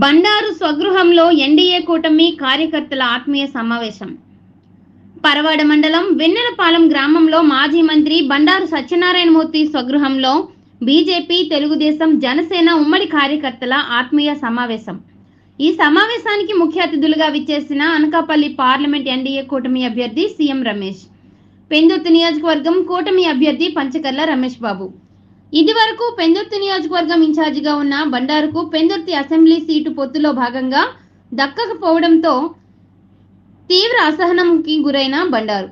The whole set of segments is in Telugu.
బండారు స్వగృహంలో ఎన్డీఏ కూటమి కార్యకర్తల ఆత్మీయ సమావేశం. పరవాడ మండలం వెన్నెలపాలెం గ్రామంలో మాజీ మంత్రి బండారు సత్యనారాయణమూర్తి స్వగృహంలో బీజేపీ, తెలుగుదేశం, జనసేన ఉమ్మడి కార్యకర్తల ఆత్మీయ సమావేశం. ఈ సమావేశానికి ముఖ్య అతిథులుగా విచ్చేసిన అనకాపల్లి పార్లమెంట్ ఎన్డీఏ కూటమి అభ్యర్థి సీఎం రమేష్, పెందుర్తి నియోజకవర్గం కూటమి అభ్యర్థి పంచకర్ల రమేష్ బాబు. ఇది వరకు పెందుర్తి నియోజకవర్గం ఇన్ఛార్జిగా ఉన్న బండారుకు పెందుర్తి అసెంబ్లీ సీటు పొత్తులో భాగంగా దక్కకపోవడంతో తీవ్ర అసహనంకి గురైన బండారు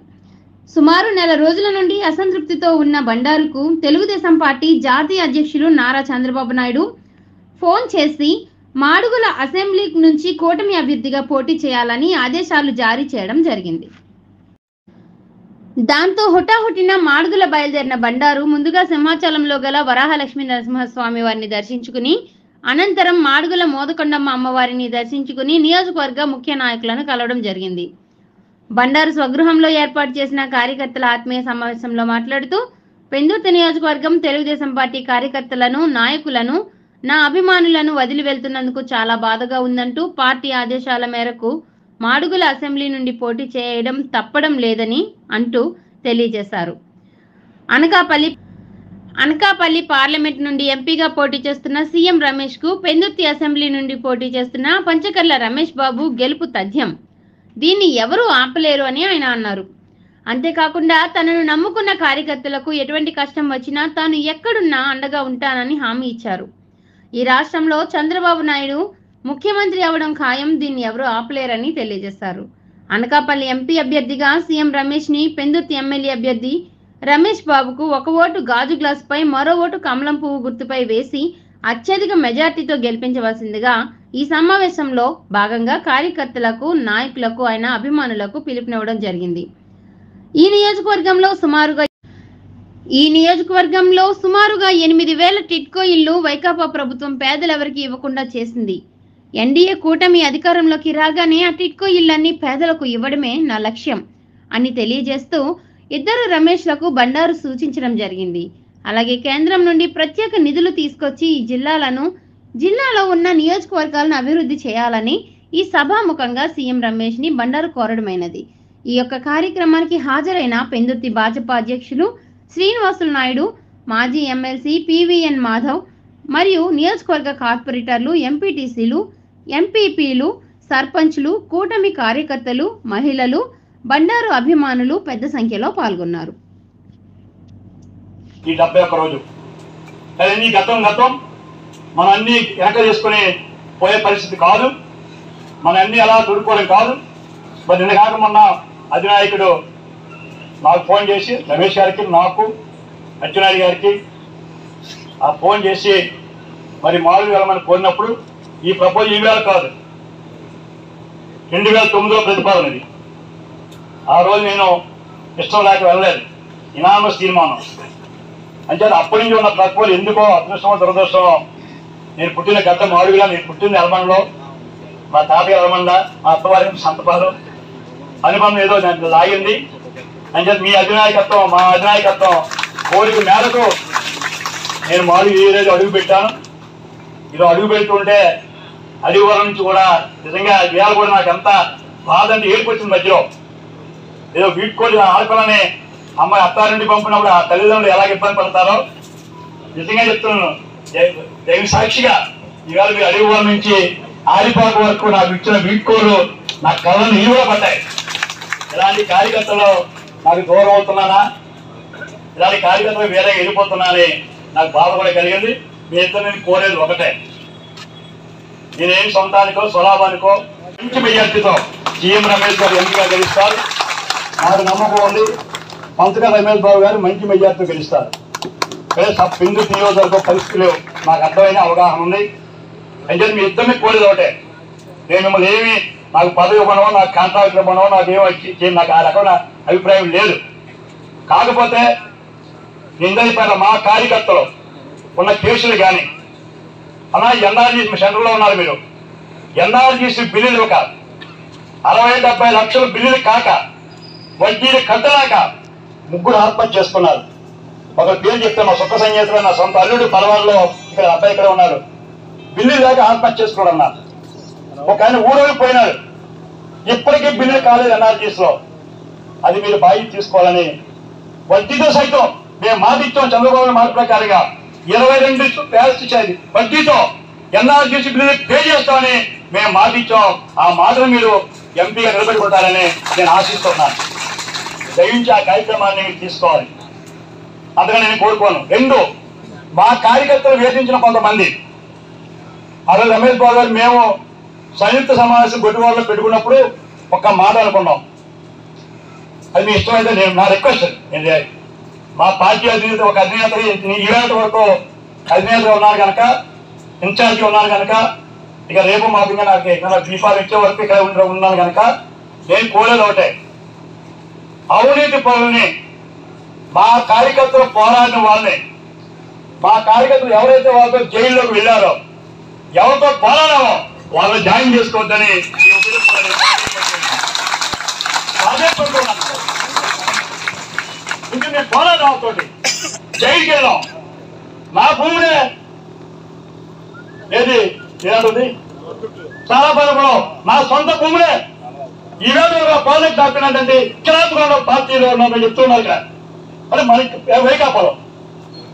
సుమారు నెల రోజుల నుండి అసంతృప్తితో ఉన్న బండారుకు తెలుగుదేశం పార్టీ జాతీయ అధ్యక్షులు నారా చంద్రబాబు నాయుడు ఫోన్ చేసి మాడుగుల అసెంబ్లీ నుంచి కూటమి అభ్యర్థిగా పోటీ చేయాలని ఆదేశాలు జారీ చేయడం జరిగింది. దాంతో హుటాహుటిన మాడుగుల బయలుదేరిన బండారు ముందుగా సింహాచలంలో గల వరాహలక్ష్మీ నరసింహస్వామి వారిని దర్శించుకుని అనంతరం మాడుగుల మోదకొండమ్మ అమ్మవారిని దర్శించుకుని నియోజకవర్గ ముఖ్య నాయకులను కలవడం జరిగింది. బండారు స్వగృహంలో ఏర్పాటు చేసిన కార్యకర్తల ఆత్మీయ సమావేశంలో మాట్లాడుతూ, పెందుర్తి నియోజకవర్గం తెలుగుదేశం పార్టీ కార్యకర్తలను, నాయకులను, నా అభిమానులను వదిలి వెళ్తున్నందుకు చాలా బాధగా ఉందంటూ పార్టీ ఆదేశాల మేరకు మాడుగుల అసెంబ్లీ నుండి పోటీ చేయడం తప్పడం లేదని అంటూ తెలియజేశారు. అనకాపల్లి పార్లమెంట్ నుండి ఎంపీగా పోటీ చేస్తున్న సీఎం రమేష్ కు పెందుర్తి అసెంబ్లీ నుండి పోటీ చేస్తున్న పంచకర్ల రమేష్ బాబు గెలుపు తథ్యం, దీన్ని ఎవరూ ఆపలేరు అని ఆయన అన్నారు. అంతేకాకుండా తనను నమ్ముకున్న కార్యకర్తలకు ఎటువంటి కష్టం వచ్చినా తాను ఎక్కడున్నా అండగా ఉంటానని హామీ ఇచ్చారు. ఈ రాష్ట్రంలో చంద్రబాబు నాయుడు ముఖ్యమంత్రి అవడం ఖాయం, దీన్ని ఎవరూ ఆపలేరని తెలియజేశారు. అనకాపల్లి ఎంపీ అభ్యర్థిగా సీఎం రమేష్ ని, పెందుర్తి ఎమ్మెల్యే అభ్యర్థి రమేష్ బాబుకు ఒక ఓటు గాజు గ్లాస్ పై, మరో ఓటు కమలం పువ్వు గుర్తుపై వేసి అత్యధిక మెజార్టీతో గెలిపించవలసిందిగా ఈ సమావేశంలో భాగంగా కార్యకర్తలకు, నాయకులకు, ఆయన అభిమానులకు పిలుపునివ్వడం జరిగింది. ఈ నియోజకవర్గంలో సుమారుగా 8,000 టిట్కో ఇళ్లు వైకాపా ప్రభుత్వం పేదలెవరికి ఇవ్వకుండా చేసింది. ఎన్డీఏ కూటమి అధికారంలోకి రాగానే ఆ టిట్కో ఇళ్లన్నీ పేదలకు ఇవ్వడమే నా లక్ష్యం అని తెలియజేస్తూ ఇద్దరు రమేష్లకు బండారు సూచించడం జరిగింది. అలాగే కేంద్రం నుండి ప్రత్యేక నిధులు తీసుకొచ్చి ఈ జిల్లాలో ఉన్న నియోజకవర్గాలను అభివృద్ధి చేయాలని ఈ సభాముఖంగా సీఎం రమేష్ ని బండారు కోరడమైనది. ఈ యొక్క కార్యక్రమానికి హాజరైన పెందుర్తి భాజపా అధ్యక్షులు శ్రీనివాసులు నాయుడు, మాజీ ఎమ్మెల్సీ పివిఎన్ మాధవ్ మరియు నియోజకవర్గ కార్పొరేటర్లు, ఎంపీటీసీలు, ఎంపీపీలు, సర్పంచ్లు, కూటమి కార్యకర్తలు, మహిళలు, బండారు అభిమానులు పెద్ద సంఖ్యలో పాల్గొన్నారు. ఈ 71 రోజు అన్ని గతం మనం అన్ని వెనక చేసుకుని పోయే పరిస్థితి కాదు. మన అన్ని అలా దొరుకోవడం కాదు. మరి నిన్న కాక మొన్న అధినాయకుడు నాకు ఫోన్ చేసి, రమేష్ గారికి, నాకు, అచ్చెన్నాయుడు గారికి ఆ ఫోన్ చేసి మరి మాలు వెళ్ళమని కోరినప్పుడు ఈ ప్రపోజల్ ఈవేళ కాదు, 2009లో ప్రతిపాదన ఇది. ఆ రోజు నేను ఇష్టం లేక వెళ్ళలేదు, ఇనామస్ తీర్మానం అంటే అప్పటి నుంచి ఉన్న ప్రపోజల్ ఎందుకో అదృష్టమో దురదృష్టమో, నేను పుట్టిన గత మాడుగులా, నేను పుట్టింది ఎలమండలో, మా తాతయ్య ఎలమండ, మా అత్తవారి సంతపాలు అనుబంధం ఏదో దాంట్లో లాగింది. అంటే మీ అధినాయకత్వం, మా అధినాయకత్వం కోరిక మేరకు నేను మాడుగు ఈ రోజు అడుగు పెట్టాను. ఈరోజు అడుగు పెడుతుంటే అడిగివరం నుంచి కూడా నిజంగా ఇవాళ కూడా నాకు ఎంత బాధ అంటే ఏడుపు వచ్చింది. మధ్యలో ఏదో వీడ్కోలు ఆడుకోవాలని అమ్మాయి అత్తారింటి పంపినప్పుడు ఆ తల్లిదండ్రులు ఎలాగ ఇబ్బంది పడతారో నిజంగా చెప్తున్నాను. దైవ సాక్షిగా ఈవేళ మీరు అడిగివరం నుంచి ఆరిపాకు వరకు నాకు ఇచ్చిన వీడ్కోలు నా కళ్ళను నీరుగా పడ్డాయి. ఇలాంటి కార్యకర్తలు నాకు దూరం అవుతున్నానా, ఇలాంటి కార్యకర్తలు వేరే వెళ్ళిపోతున్నానని నాకు బాధ కూడా కలిగింది. మీ ఇద్దరు నేను కోరేది ఒకటే, నేనేం సొంతానికో స్వలాభానికో మంచి మెజార్టీతో సీఎం రమేష్ గారు ఎంపీగా గెలుస్తారు. నాకు నమ్మకం ఉంది, పంచకర్ల రమేష్ బాబు గారు మంచి మెజార్టీతో గెలుస్తారు. పెందుర్తి నియోజకవర్గ పరిస్థితులు నాకు అర్థమైన అవగాహన ఉంది. అంటే మీ ఇద్దరిని కోరేది ఒకటే, నేను మిమ్మల్ని ఏమి నాకు పదవి ఇవ్వడమో, నాకు కాంట్రాక్ట్ ఇవ్వడమో, నాకు ఆ రకమైన అభిప్రాయం లేదు. కాకపోతే నిందైపోయిన మా కార్యకర్తలు ఉన్న కేసులు కానీ, అలా ఎన్ఆర్జీసీ సెంటర్లో ఉన్నారు మీరు, ఎన్ఆర్జీసీ బిల్లులు ఒక 60-70 లక్షల బిల్లులు కాక వడ్డీలు కట్టలేక 3 ఆత్మహత్య చేసుకున్నారు. ఒక పేరు చెప్తే మా సుఖ సంగీతం, నా సొంత అల్లుడు పర్వాల్లో ఇక్కడ అబ్బాయి ఇక్కడ ఉన్నారు, బిల్లు లేక ఆత్మహత్య చేసుకోవడం అన్నారు. ఒక ఆయన ఊరోకి పోయినాడు, ఇప్పటికీ బిల్లు కాలేదు ఎన్ఆర్జీస్ లో. అది మీరు బాధ్యత తీసుకోవాలని వడ్డీతో సైతం మేము మాట ఇచ్చాం. చంద్రబాబు మాట ప్రకారంగా 22 ప్యాలెస్ ఇచ్చేది వడ్డీతో ఎన్ఆర్జీసీ బిల్లు పే చేస్తామని మేము మాట ఇచ్చాం. ఆ మాటను మీరు ఎంపీగా నిలబెట్టుకుంటారని నేను ఆశిస్తున్నాను. దయించి ఆ కార్యక్రమాన్ని మీరు తీసుకోవాలి. అందుకని నేను కోరుకోను. 2, మా కార్యకర్తలు వేధించిన కొంతమంది, అదే రమేష్ బాబు గారు మేము సంయుక్త సమావేశం గొడ్డివాడలో పెట్టుకున్నప్పుడు ఒక మాట అనుకున్నాం. అది మీ ఇష్టమైతే నేను నా రిక్వెస్ట్ ఏంటి, మా పార్టీ అధినేత ఒక అధినేత ఈవేళ వరకు అధినేతగా ఉన్నారు కనుక, ఇన్ఛార్జి ఉన్నారు కనుక, ఇక రేపు మాకు ఇంకా నాకు ఇక్కడ దీపాలు ఇచ్చే వరకు ఇక్కడ ఉన్నాను కనుక నేను కోరేది ఒకటే, అవినీతి పనులని మా కార్యకర్తలు పోరాడిన వాళ్ళని, మా కార్యకర్తలు ఎవరైతే వాళ్ళతో జైల్లోకి వెళ్ళారో, ఎవరితో పోరాడామో వాళ్ళు జాయిన్ చేసుకోవద్దని ఇంకా మేము పోరాటం అవుతుంది. జైలుకి వెళ్ళాం. నా భూమినే ఏది ఏదంటుంది చాలా పనులు నా సొంత భూములే ఈవేళ ప్రాజెక్ట్ డాక్యుమెంట్ అంటే కిరాతకుండా పార్టీలో ఉన్నామని చెప్తున్నారు కదా. మరి మనకి వైకాపాలం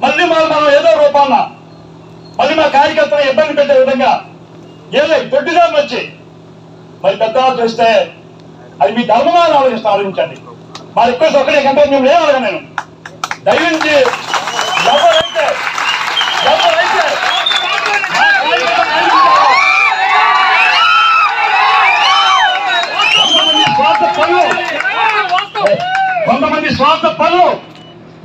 మళ్ళీ మనం ఏదో రూపాన్న మళ్ళీ మా కార్యకర్తలు ఇబ్బంది పెట్టే విధంగా ఏదో దొడ్డిదారులు వచ్చి మరి పెద్దవాళ్ళు చేస్తే అది మీ ధర్మంగా ఆలోచించండి. మా రిక్వెస్ట్ ఒకటే కంటే మేము లేవాలి. నేను దయించి ఎవరైతే కొంతమంది స్వార్థ పనులు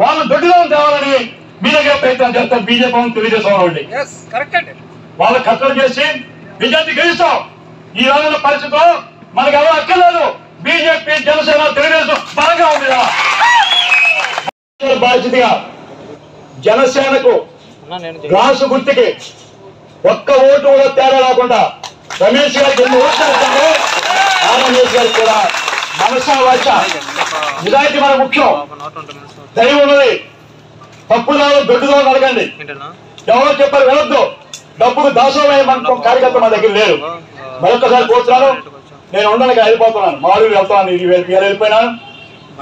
వాళ్ళు దొడ్డిలో తేవాలని మీ దగ్గర ప్రయత్నం చేస్తారు. బీజేపీ తెలుగుదేశం వాళ్ళు వాళ్ళు కట్టలు చేసి బీజేపీ గెలుస్తాం. ఈ రోజున పరిస్థితిలో మనకు ఎవరు అక్కర్లేదు. బీజేపీ జనసేన తెలుగుదేశం బాగా ఉంది. బాధ్యతగా జనసేనకు గ్లాసు గుర్తుకి ఒక్క ఓటు కూడా తేడా రాకుండా రమేష్ గారికి ఎన్ని ఓట్లు ఇస్తారో ఆ రమేష్ గారికి కూడా మనసా వాచ నిజాయితీ మన ముఖ్యం. దైవం ఉన్నది. తప్పులో దొడ్డుదో అడగండి. ఎవరో చెప్పారు వెళ్ళొద్దు. డబ్బుకు దాసోమయ్యే మన కార్యకర్త మా దగ్గర లేరు. మరొకసారి కోరుతున్నాను. నేను ఉండడానికి వెళ్ళిపోతున్నాను. మా ఊరు వెళ్తాను. ఇది వెళ్ళిపోయినాను.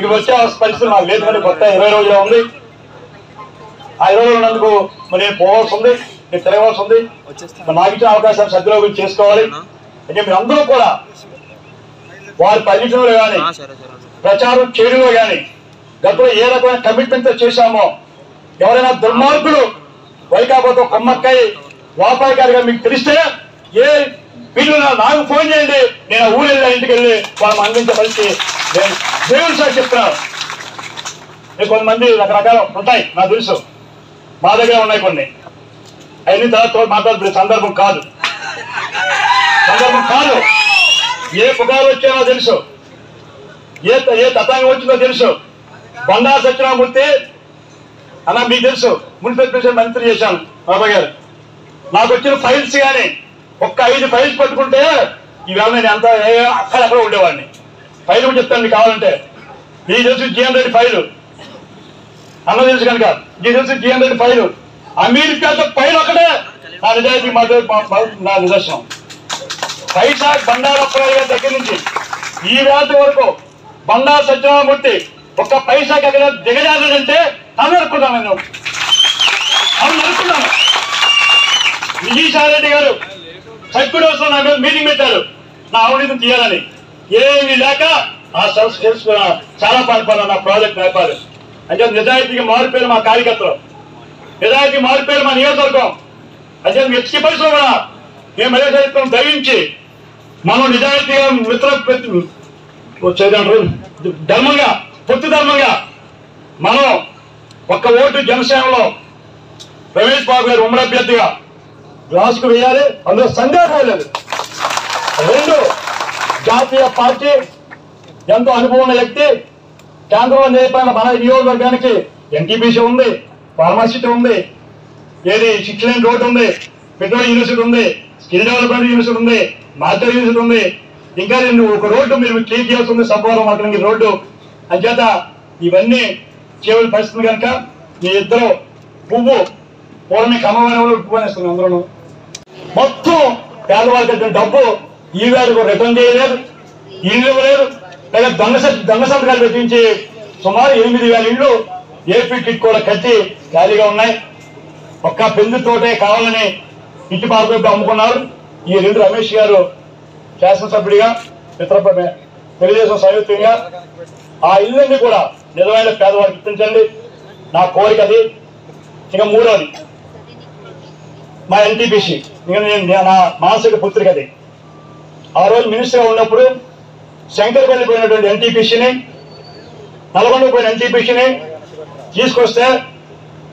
ఇక వచ్చే పరిస్థితి నాకు లేదు. కానీ కొత్త 20 రోజులు ఉంది. ఆ 20 రోజులు ఉన్నందుకు మరి నేను పోవాల్సి ఉంది, నేను తిరగవలసి ఉంది. నాకు ఇచ్చిన అవకాశాన్ని సద్వినియోగం చేసుకోవాలి. అంటే మీరు అందరూ కూడా వారి పర్యటనలో కానీ ప్రచారం చేయడంలో కానీ గతంలో ఏ రకమైన కమిట్మెంట్ తో చేశామో, ఎవరైనా దుర్మార్గులు వైకాపాతో కొమ్మక్కాయి వాపాయి గారిగా మీకు తెలిస్తే ఏ వీళ్ళు నాకు ఫోన్ చేయండి. నేను ఊరు వెళ్ళా ఇంటికి వెళ్ళి వాళ్ళని అందించవలసి నేను దేవుని సార్ చెప్తున్నాను. కొంతమంది రకరకాల ఉంటాయి నాకు తెలుసు. మా దగ్గర ఉన్నాయి కొన్ని. అవన్నీ తర్వాత మాట్లాడుతున్న సందర్భం కాదు. ఏ పుకారు వచ్చానో తెలుసు, ఏ తతంగం వచ్చిందో తెలుసు. బండా సత్యనారాయణమూర్తి అన్న మీకు తెలుసు, మున్సిపల్ మంత్రి చేశాను బాబా గారు. నాకు వచ్చిన ఫైల్స్ కానీ ఒక్క 5 ఫైల్స్ పట్టుకుంటే ఈవేళ నేను అంతా అక్కడక్కడ ఉండేవాడిని. ఫైల్ కూడా చెప్తాను మీకు కావాలంటే. మీకు తెలుసు జీఎన్ రెడ్డి ఫైలు అన్న తెలుసు కనుక మీకు తెలుసు GN Reddy file. Ameerpet file ఒకటే నా నిజాయితీ నా నిదర్శనం. పైసా బండారప్రాయ గారి దగ్గర నుంచి ఈ వేళ వరకు బండా సత్యనారాయణమూర్తి ఒక్క పైసాకి అక్కడ దిగజారంటే అనుకున్నాను. నేను అనుకున్నాను. విజయసాయి రెడ్డి గారు సర్కుడు వస్తున్న నా మీద మీటింగ్ పెట్టారు నా అవినీతిని తీయాలని. ఏమీ లేక ఆ సెల్స్ తెలుసుకున్నా చాలా పాల్పడ్డా నా ప్రాజెక్ట్ నేపాలు. అంటే నిజాయితీకి మారిపోయారు మా కార్యకర్తలు, నిజాయితీ మారిపోయారు మా నియోజకవర్గం. అంటే వ్యక్తి పరిశ్రమ కూడా మేము నియోజకవర్గం దయించి మనం నిజాయితీగా ధర్మంగా పొత్తు ధర్మంగా మనం ఒక్క ఓటు జనసేనలో రమేష్ బాబు గారు ఉమ్మడి అభ్యర్థిగా గ్లాసుకు వేయాలి. అందులో సందేహం లేదు. 2 జాతీయ పార్టీ ఎంతో అనుభవం ఉన్న వ్యక్తి కేంద్రంలో నేర్పైన మన నియోజకవర్గానికి ఎన్టీపీసీ ఉంది, ఫార్మాసిటీ ఉంది, ఏది 6 లేన్ రోడ్ ఉంది, పెట్రోల్ యూనివర్సిటీ ఉంది, స్కిల్ డెవలప్మెంట్ యూనివర్సిటీ ఉంది, మాస్టర్ యూనివర్సిటీ ఉంది. ఇంకా ఒక రోడ్డు మీరు క్లీన్ చేయాల్సి ఉంది, సబ్బవరం మార్కెటింగ్ రోడ్డు. అంచేత ఇవన్నీ చేయవలసిన పరిస్థితుంది కనుక మీ ఇద్దరు పువ్వు పూర్వమి కమమైన పువ్వు అనేస్తుంది. అందరూ మొత్తం పేదవాళ్ళకి డబ్బు ఈవేళకు రిటర్న్ చేయలేదు, ఇల్లు ఇవ్వలేదు, లేదా దొంగ సంతకాలు పెట్టించి సుమారు 8,000 ఇళ్ళు ఏపీ టిట్కోలో కట్టి ఖాళీగా ఉన్నాయి. ఒక్క పెందుతోటే కావాలని ఇంటి పార్కు అమ్ముకున్నారు. ఈ రెండు రమేష్ గారు శాసనసభ్యుడిగా తెలుగుదేశం సంయుక్తంగా ఆ ఇళ్ళన్నీ కూడా నిజమైన పేదవారికి ఇప్పించండి, నా కోరిక అది. ఇక మూడోది మా ఎన్టీపీసీ, నా మానసిక పుత్రిక అది. ఆ రోజు మినిస్టర్గా ఉన్నప్పుడు శంకర్పల్లి పోయినటువంటి ఎన్టీపీసీని, నల్గొండకు పోయిన ఎన్టీపీసీని తీసుకొస్తే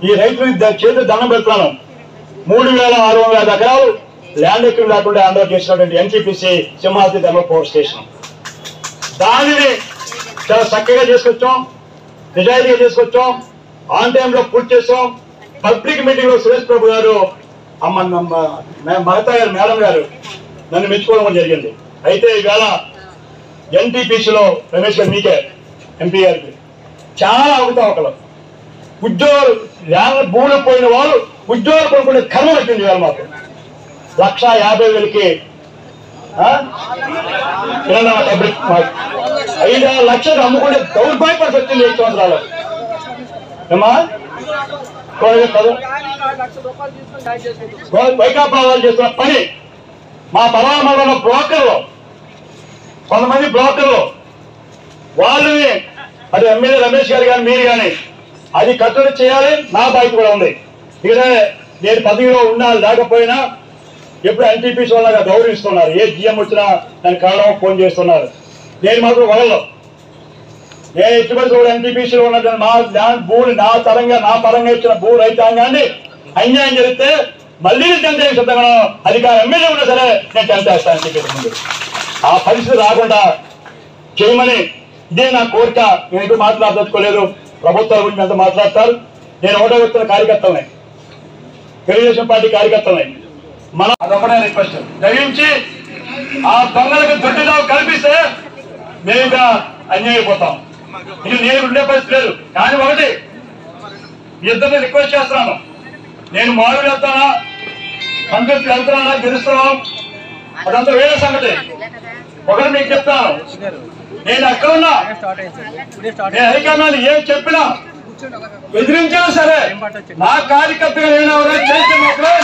ఈ రైతులు చేతులు దండం పెడుతున్నాను, 3,650 ఎకరాలు ల్యాండ్ ఎక్విల్ లేకుండా హ్యాండ్ ఓవర్ చేసినటువంటి NTPC Simhadri thermal power station, దానిని చాలా చక్కగా చేసుకొచ్చాం, నిజాయితీగా చేసుకొచ్చాం, ఆన్ టైంలో పూర్తి చేస్తాం. పబ్లిక్ మీటింగ్ లో సురేష్ ప్రభు గారు మమతా గారు మేడం గారు నన్ను మెచ్చుకోవడం జరిగింది. అయితే ఈవేళ ఎన్టీపీసీలో రమేష్ గారు మీకే ఎంపీ గారికి చాలా అవకతవకలు, ఉద్యోగాలు భూములు పోయిన వాళ్ళు ఉద్యోగాలు కొనుక్కునే కర్మ పెట్టింది. ఇవాళ మాకు 1,50,000కి 5-6 లక్షలు అమ్ముకుంటే దౌర్భాగ్య పరిస్థితి వచ్చింది 5 సంవత్సరాలు. ఏమా వైకాపా వాళ్ళు చేస్తున్న పని, మా పరామర్శ బ్రోకర్లు కొంతమంది బ్రోకర్లు వాళ్ళని, అది ఎమ్మెల్యే రమేష్ గారు కానీ మీరు కానీ అది కట్టడి చేయాలి, నా బాధ్యత కూడా ఉంది. ఇక్కడ నేను పదవిలో ఉన్నా లేకపోయినా ఎప్పుడు ఎన్టీపీసీ వాళ్ళగా గౌరవిస్తున్నారు, ఏ జిఎం వచ్చినా దాని కారణం ఫోన్ చేస్తున్నారు. నేను మాత్రం వదలను. నేను ఎటువంటి కూడా ఎన్టీపీసీలో ఉన్న మా ల్యాండ్ భూమి నా పరంగా ఇచ్చిన భూ రైతాంగాన్ని అన్యాయం జరిగితే మళ్ళీ టెంట్ సిద్ధంగా అధికార ఎమ్మెల్యే ఉన్నా సరే నేను టెంట్ వేస్తాను ఎన్టీపీసీ ముందు. ఆ పరిస్థితి రాకుండా చేయమని ఇదే నా కోరిక. నేను ఎప్పుడు మాట్లాడదలుచుకోలేదు, ప్రభుత్వాల గురించి ఎంత మాట్లాడతారు. నేను ఒకటో వ్యక్తుల కార్యకర్తలనే, తెలుగుదేశం పార్టీ కార్యకర్తలనే. మన అదొకటే రిక్వెస్ట్, దయించి ఆ దొంగలకు దొడ్డిదావు కల్పిస్తే మేము ఇంకా అన్యాయపోతాం. ఇది నేను ఉండే పరిస్థితి లేదు. కానీ ఒకటి ఇద్దరిని రిక్వెస్ట్ చేస్తున్నాను, నేను మామూలు వెళ్తానా, సంతృప్తి వెళ్తున్నానా, గెలుస్తున్నాం, అదంతా వేరే సంగతి. ఒకటి మీకు చెప్తాను, నేను ఎక్కడున్నా, నేను అధికారులు ఏం చెప్పినా ఎదిరించినా సరే నా కార్యకర్తగా నేను ఎవరైనా చేస్తే మాత్రం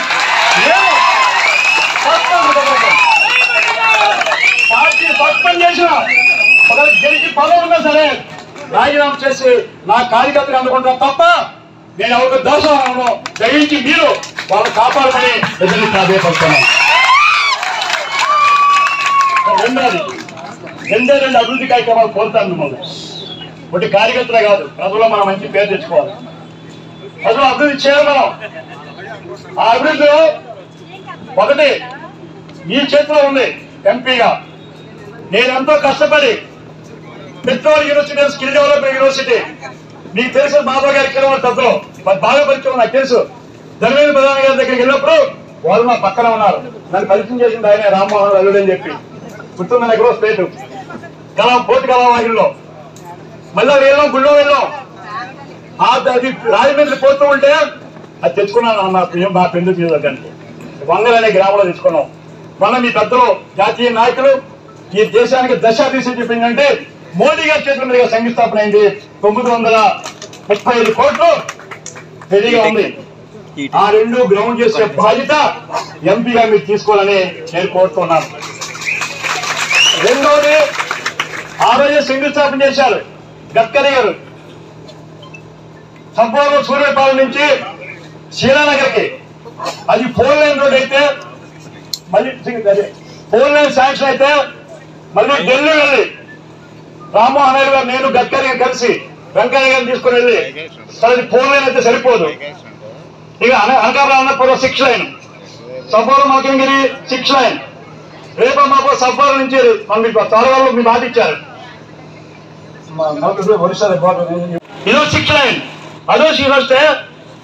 పార్టీ సస్పెండ్ చేసిన ఒకవేళ గెలిచి పదవి ఉన్నా సరే రాజీనామా చేసి నా కార్యకర్తగా అందుకుంటాను తప్ప నేను ఎవరికి దోషంలో గ్రహించి మీరు వాళ్ళు కాపాడమని ఎదురు ప్రాధాన్యపడుతున్నాను. రెండే అభివృద్ధి కార్యక్రమాలు కోరుతాను మిమ్మల్ని. ఒకటి కార్యకర్తలే కాదు, ప్రజల్లో మనం మంచి పేరు తెచ్చుకోవాలి, ప్రజలు అభివృద్ధి చేయాలి. మనం ఆ అభివృద్ధిలో ఒకటి మీ చేతిలో ఉంది. ఎంపీగా నేను ఎంతో కష్టపడి petrol university, skill development university, మీకు తెలుసు బాబా గారి కిలోమీటర్ తక్కువ బాగా పరిచయం నాకు తెలుసు. ధర్మేంద్ర ప్రధాని గారి దగ్గరికి వెళ్ళినప్పుడు వాళ్ళు మా పక్కన ఉన్నారు, నన్ను పరిచయం చేసింది ఆయన రామ్మోహన్ అల్లుడు అని చెప్పి గుర్తుందని ఎక్కడో స్టేట్ పోటీ కళావాహిలో మళ్ళీ వెళ్ళాం, గుళ్ళో వెళ్ళాం. అది రాజమండ్రి పోతూ ఉంటే అది తెచ్చుకున్నాను మా పెండు తీసుకోవడానికి వంగల్ అనే గ్రామంలో తెచ్చుకున్నాం. మన మీ పెద్దలు జాతీయ నాయకులు ఈ దేశానికి దశ తీసి చెప్పిందంటే మోదీ గారి చేతుల మీదుగా శంకుస్థాపన అయింది. 935 కోట్లు రెడీగా ఉంది. ఆ రెండు గ్రౌండ్ చేసే బాధ్యత ఎంపీగా మీరు తీసుకోవాలని నేను కోరుతున్నాను. రెండోది, ఆ రోజే శంకుస్థాపన చేశారు గడ్కరీ గారు. సంపూర్ణ సూర్యపాలెం నుంచి శీలానగర్కి అది 4 లైన్ రోడ్ అయితే మళ్ళీ 4 లైన్ శాంక్షన్ అయితే మళ్ళీ ఢిల్లీ వెళ్ళి రామ్మోహన్ రెడ్డి గారు నేను గడ్కరీ కలిసి వెంకయ్య గారిని తీసుకుని వెళ్ళి సరే 4 లైన్ అయితే సరిపోదు, ఇక అనకాపల్లి అన్నపురం 6 లైన్, సబ్బోరు మల్కంగిరి 6 లైన్, రేపు మాకు సబ్బోరు నుంచి త్వరలో మీ మాట ఇచ్చారు ఇదో 6 లైన్, అదో సీన్ వస్తే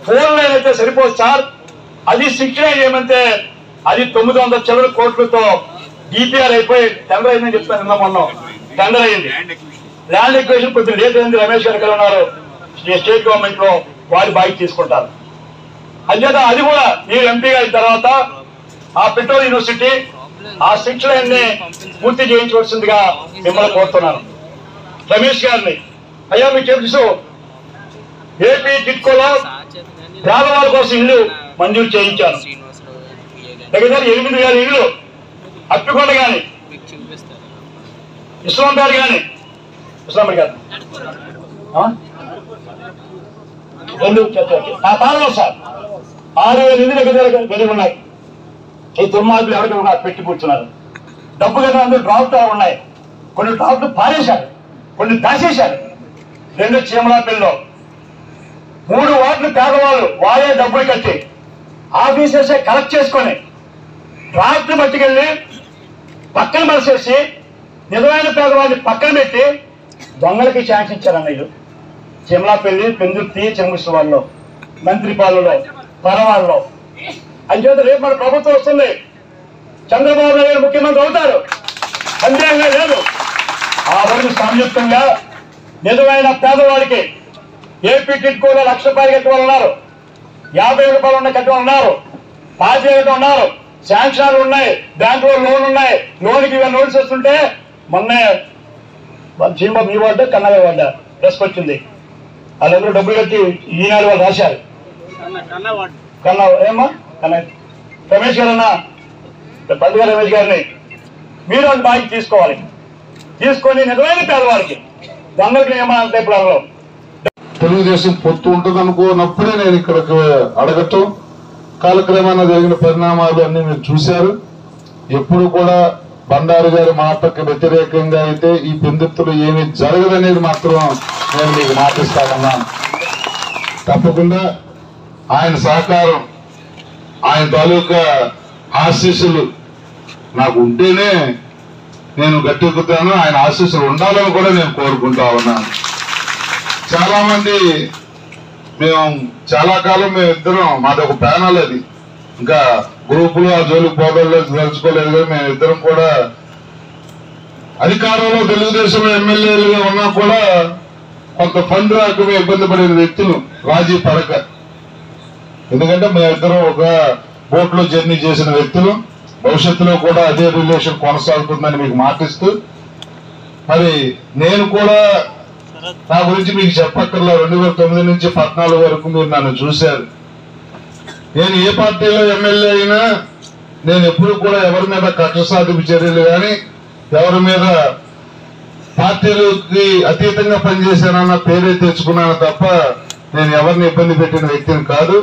4 లైన్ అయితే సరిపోదు సార్. అది 6 లైన్ ఏమంటే అది 900 చిల్లర కోట్లతో డిపిఆర్ అయిపోయి టెండర్ అయిందని చెప్తాను. నిన్న మొన్న టెండర్ అయింది. ల్యాండ్ ఎక్వేషన్ కొద్దిగా లేట్ అయింది. రమేష్ గారు ఎక్కడ ఉన్నారు, స్టేట్ గవర్నమెంట్ లో వారి బాధ్యత తీసుకుంటారు. అంచేత అది కూడా మీరు ఎంపీగా అయిన తర్వాత ఆ పెట్రోల్ యూనివర్సిటీ ఆ శిక్షలన్నీ పూర్తి చేయించవలసిందిగా మిమ్మల్ని కోరుతున్నాను. రమేష్ గారిని, అయ్యా మీకు తెలుసు ఏపీ టిట్కోలో పేదవాళ్ళ కోసం ఇల్లు మంజూరు చేయించాను. దగ్గర 8,000 ఇల్లు అప్పికొండ కానీ, ఇస్లాంపేట కానీ, ఇస్లాంపేట కాదు పాలన సార్ 6,000 ఇల్లు దగ్గర వెళ్ళి ఉన్నాయి. ఈ దుర్మార్గులు ఎవరికి ఉన్నారు పెట్టి కూర్చున్నారు. డబ్బు కదా అందరూ డ్రాఫ్ట్ ఉన్నాయి. కొన్ని డ్రాఫ్ట్లు పారేశారు, కొన్ని దాచేశారు. 2 చీమలాపల్లిలో 3 వార్డులు పేదవాళ్ళు వారే డబ్బులు కట్టి ఆఫీసర్సే కలెక్ట్ చేసుకొని డ్రాఫ్ట్ పట్టుకెళ్ళి పక్కన మలిసేసి నిజమైన పేదవాళ్ళని పక్కన పెట్టి దొంగలకి ఛాన్స్ ఇచ్చారన్న. వీళ్ళు చీమలాపల్లి, పెందుర్తి, చెంగుశ్వాల్లో, మంత్రిపాలలో, పరవాళ్ళలో. అంచేత రేపు మన ప్రభుత్వం వస్తుంది. చంద్రబాబు నాయుడు ముఖ్యమంత్రి అవుతారు, సందేహంగా లేదు. ఆ రోజు సంయుక్తంగా నిజమైన పేదవాడికి ఏపీ టిట్కోలో 1,00,000 రూపాయలు కట్టుకోవాలన్నారు, 50 రూపాయలు ఉన్న కట్టుకోవాలన్నారు, 25 ఉన్నారు, శాంక్షన్లు ఉన్నాయి, బ్యాంకులో లోన్ ఉన్నాయి. లోన్కి ఇవన్నీ నోటీస్ వస్తుంటే మొన్న చీమ మీ వాడ్డ కన్నగ వాడ్డ ప్రెస్కి వచ్చింది. వాళ్ళందరూ డబ్బులు కట్టి ఈనాడు వాళ్ళు రాశారు. కన్నా ఏమ్మా కన్నా రమేష్ గారన్నా, పండుగ రమేష్ గారిని మీరు అది బాగా తీసుకోవాలి. తీసుకొని నిజమైన పేదవారికి దొంగలకి ఏమన్నా ఇప్పుడు అందులో తెలుగుదేశం పొత్తు ఉంటుంది అనుకున్నప్పుడే నేను ఇక్కడికి అడగటం, కాలక్రమేణా జరిగిన పరిణామాలు అన్ని మీరు చూశారు. ఎప్పుడు కూడా బండారు గారి మాటకు వ్యతిరేకంగా అయితే ఈ పెందుర్తిలో ఏమీ జరగదనేది మాత్రం నేను మీకు మాటిస్తానన్నాను. తప్పకుండా ఆయన సహకారం, ఆయన తాలూకా ఆశీస్సులు నాకు ఉంటేనే నేను గట్టెక్కుతాను. ఆయన ఆశీస్సులు ఉండాలని కూడా నేను కోరుకుంటా ఉన్నాను. చాలా మంది మేము చాలా కాలం మేమిద్దరం, మాది ఒక ప్యానల్, అది ఇంకా గ్రూపులు ఆ జోలికి పోదలేదు, తెలుసుకోలేదు. కానీ మేమిద్దరం కూడా అధికారంలో తెలుగుదేశం ఎమ్మెల్యేలుగా ఉన్నా కూడా కొంత ఫండ్ రాకమే ఇబ్బంది పడిన వ్యక్తులు రాజీ పడక. ఎందుకంటే మేమిద్దరం ఒక బోట్లో జర్నీ చేసిన వ్యక్తులు. భవిష్యత్తులో కూడా అదే రిలేషన్ కొనసాగుతుందని మీకు మాటిస్తూ, మరి నేను కూడా నా గురించి మీకు చెప్పక్కర్లా. 2009 నుంచి 14 వరకు మీరు నన్ను చూశారు. నేను ఏ పార్టీలో ఎమ్మెల్యే అయినా నేను ఎప్పుడు కూడా ఎవరి మీద కక్ష సాధింపు చర్యలు కానీ, ఎవరి మీద పార్టీలకి అతీతంగా పనిచేశానన్న పేరే తెచ్చుకున్నాను తప్ప నేను ఎవరిని ఇబ్బంది పెట్టిన వ్యక్తిని కాదు.